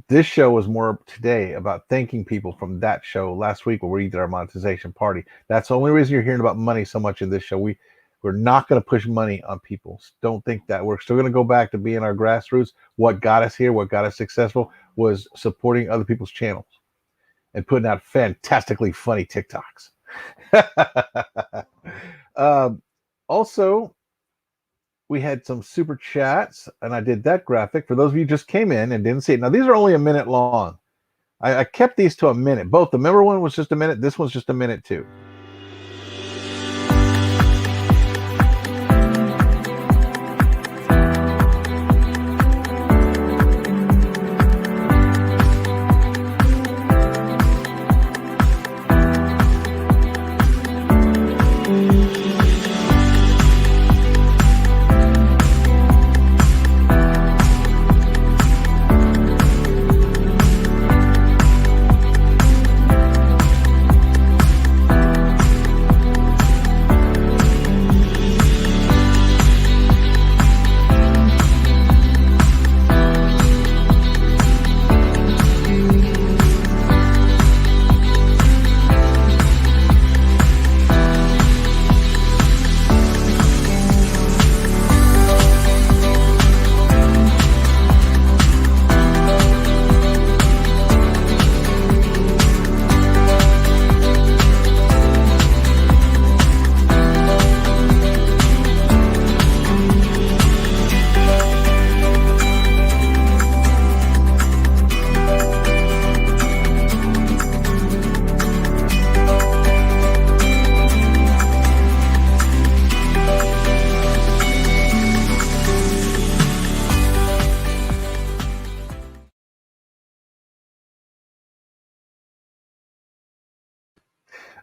this show was more today about thanking people from that show last week where we did our monetization party. That's the only reason you're hearing about money so much in this show. We're not going to push money on people. Don't think that. We're still going to go back to being our grassroots. What got us here, what got us successful was supporting other people's channels and putting out fantastically funny TikToks. Also, we had some super chats, and I did that graphic. For those of you who just came in and didn't see it, now these are only a minute long. I kept these to a minute. Both the member one was just a minute. This one's just a minute too.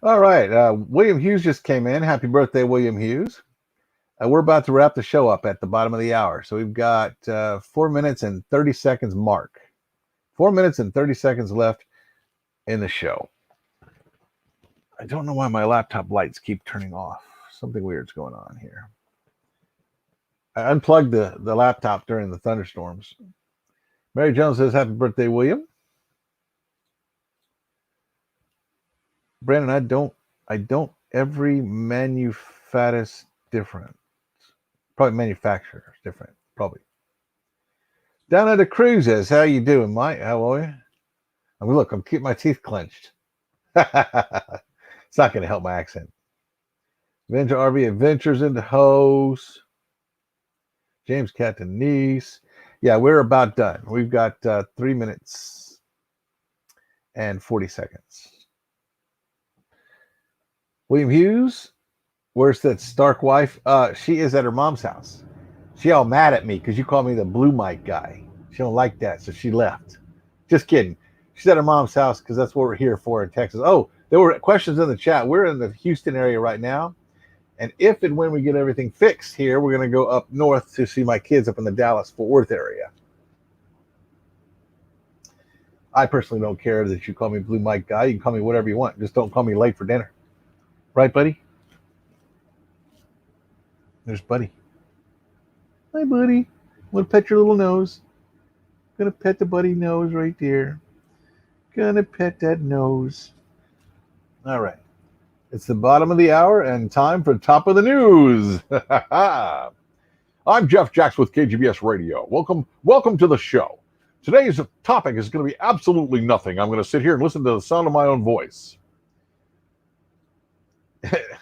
All right. William Hughes just came in. Happy birthday, William Hughes. We're about to wrap the show up at the bottom of the hour. So we've got 4 minutes and 30 seconds mark. 4 minutes and 30 seconds left in the show. I don't know why my laptop lights keep turning off. Something weird's going on here. I unplugged the laptop during the thunderstorms. Mary Jones says, happy birthday, William. Brandon, I don't. Every manufacturer's different. Probably manufacturer is different. Probably. Down at the cruises, how you doing, Mike? How are you? I mean, look, I'm keeping my teeth clenched. It's not going to help my accent. Avenger RV Adventures into Hose. James Cat Denise. Yeah, we're about done. We've got 3 minutes and 40 seconds. William Hughes, where's that Stark wife? She is at her mom's house. She all mad at me because you called me the blue mic guy. She don't like that, so she left. Just kidding. She's at her mom's house because that's what we're here for in Texas. Oh, there were questions in the chat. We're in the Houston area right now. And if and when we get everything fixed here, we're going to go up north to see my kids up in the Dallas-Fort Worth area. I personally don't care that you call me Blue Mike Guy. You can call me whatever you want. Just don't call me late for dinner. Right, buddy? There's Buddy. Hi, Buddy. I'm going to pet your little nose. Going to pet the Buddy nose right there. Going to pet that nose. All right. It's the bottom of the hour and time for Top of the News. I'm Jeff Jacks with KGBS Radio. Welcome to the show. Today's topic is going to be absolutely nothing. I'm going to sit here and listen to the sound of my own voice.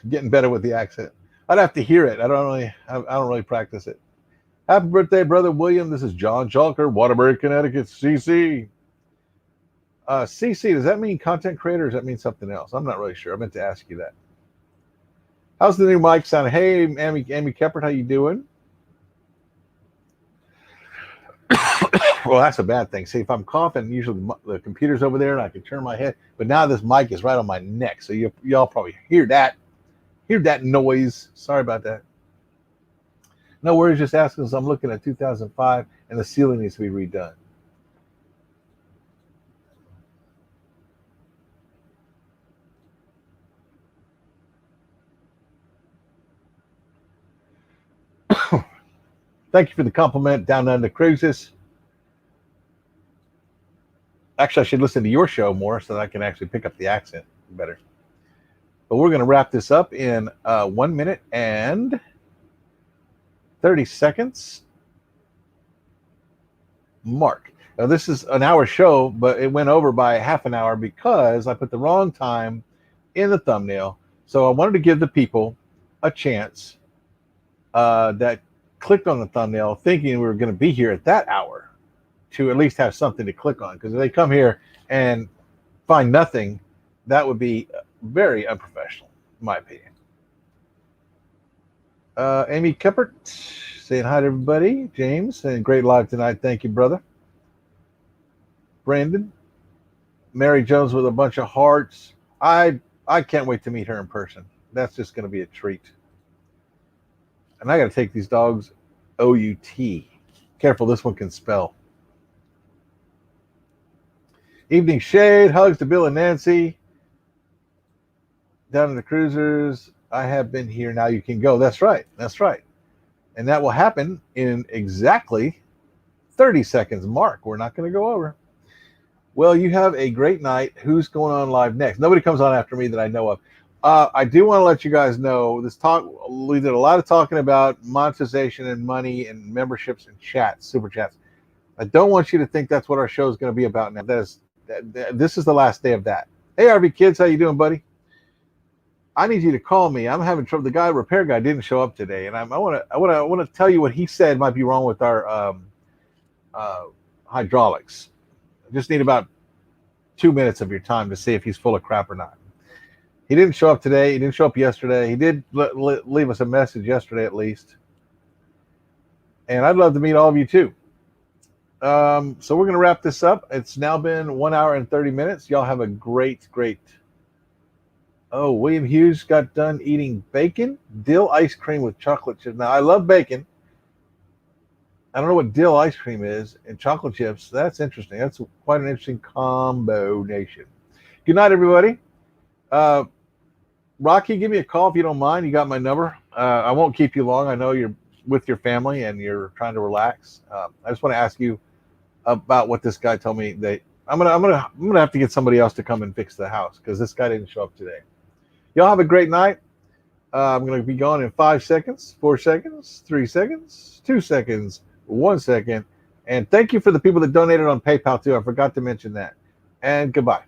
Getting better with the accent. I'd have to hear it. I don't really practice it. Happy birthday, brother William. This is John Chalker, Waterbury, Connecticut, CC. CC, does that mean content creator or does that mean something else? I'm not really sure. I meant to ask you that. How's the new mic sound? Hey, Amy Keppert, how you doing? Well, that's a bad thing. See, if I'm coughing, usually the computer's over there and I can turn my head. But now this mic is right on my neck. So y'all probably hear that noise. Sorry about that. No worries, just asking us. I'm looking at 2005 and the ceiling needs to be redone. Thank you for the compliment, Down Under Cruises. Actually, I should listen to your show more so that I can actually pick up the accent better. But we're going to wrap this up in 1 minute and 30 seconds. Mark. Now, this is an hour show, but it went over by a half an hour because I put the wrong time in the thumbnail. So I wanted to give the people a chance that clicked on the thumbnail thinking we were going to be here at that hour to at least have something to click on, because if they come here and find nothing, that would be very unprofessional, in my opinion. Amy Keppert saying hi to everybody. James saying great live tonight. Thank you, brother. Brandon. Mary Jones with a bunch of hearts. I can't wait to meet her in person. That's just going to be a treat. And I got to take these dogs OUT. Careful, this one can spell. Evening Shade, hugs to Bill and Nancy. Down in the Cruisers, I have been here, now you can go. That's right. And that will happen in exactly 30 seconds. Mark, we're not going to go over. Well, you have a great night. Who's going on live next? Nobody comes on after me that I know of. I do want to let you guys know this talk. We did a lot of talking about monetization and money and memberships and chats, super chats. I don't want you to think that's what our show is going to be about now. This is the last day of that. Hey, RV Kids, how you doing, buddy? I need you to call me. I'm having trouble. The repair guy didn't show up today, and I want to tell you what he said might be wrong with our hydraulics. I just need about 2 minutes of your time to see if he's full of crap or not. He didn't show up today. He didn't show up yesterday. He did leave us a message yesterday, at least. And I'd love to meet all of you too. So we're going to wrap this up. It's now been 1 hour and 30 minutes. Y'all have a great Oh, William Hughes got done eating bacon, dill ice cream with chocolate chips. Now, I love bacon. I don't know what dill ice cream is and chocolate chips. That's interesting. That's quite an interesting combination. Good night, everybody. Rocky, give me a call if you don't mind. You got my number. I won't keep you long. I know you're with your family and you're trying to relax. I just want to ask you about what this guy told me. That I'm gonna have to get somebody else to come and fix the house because this guy didn't show up today. Y'all have a great night. I'm going to be gone in 5 seconds, 4 seconds, 3 seconds, 2 seconds, 1 second. And thank you for the people that donated on PayPal too. I forgot to mention that. And goodbye.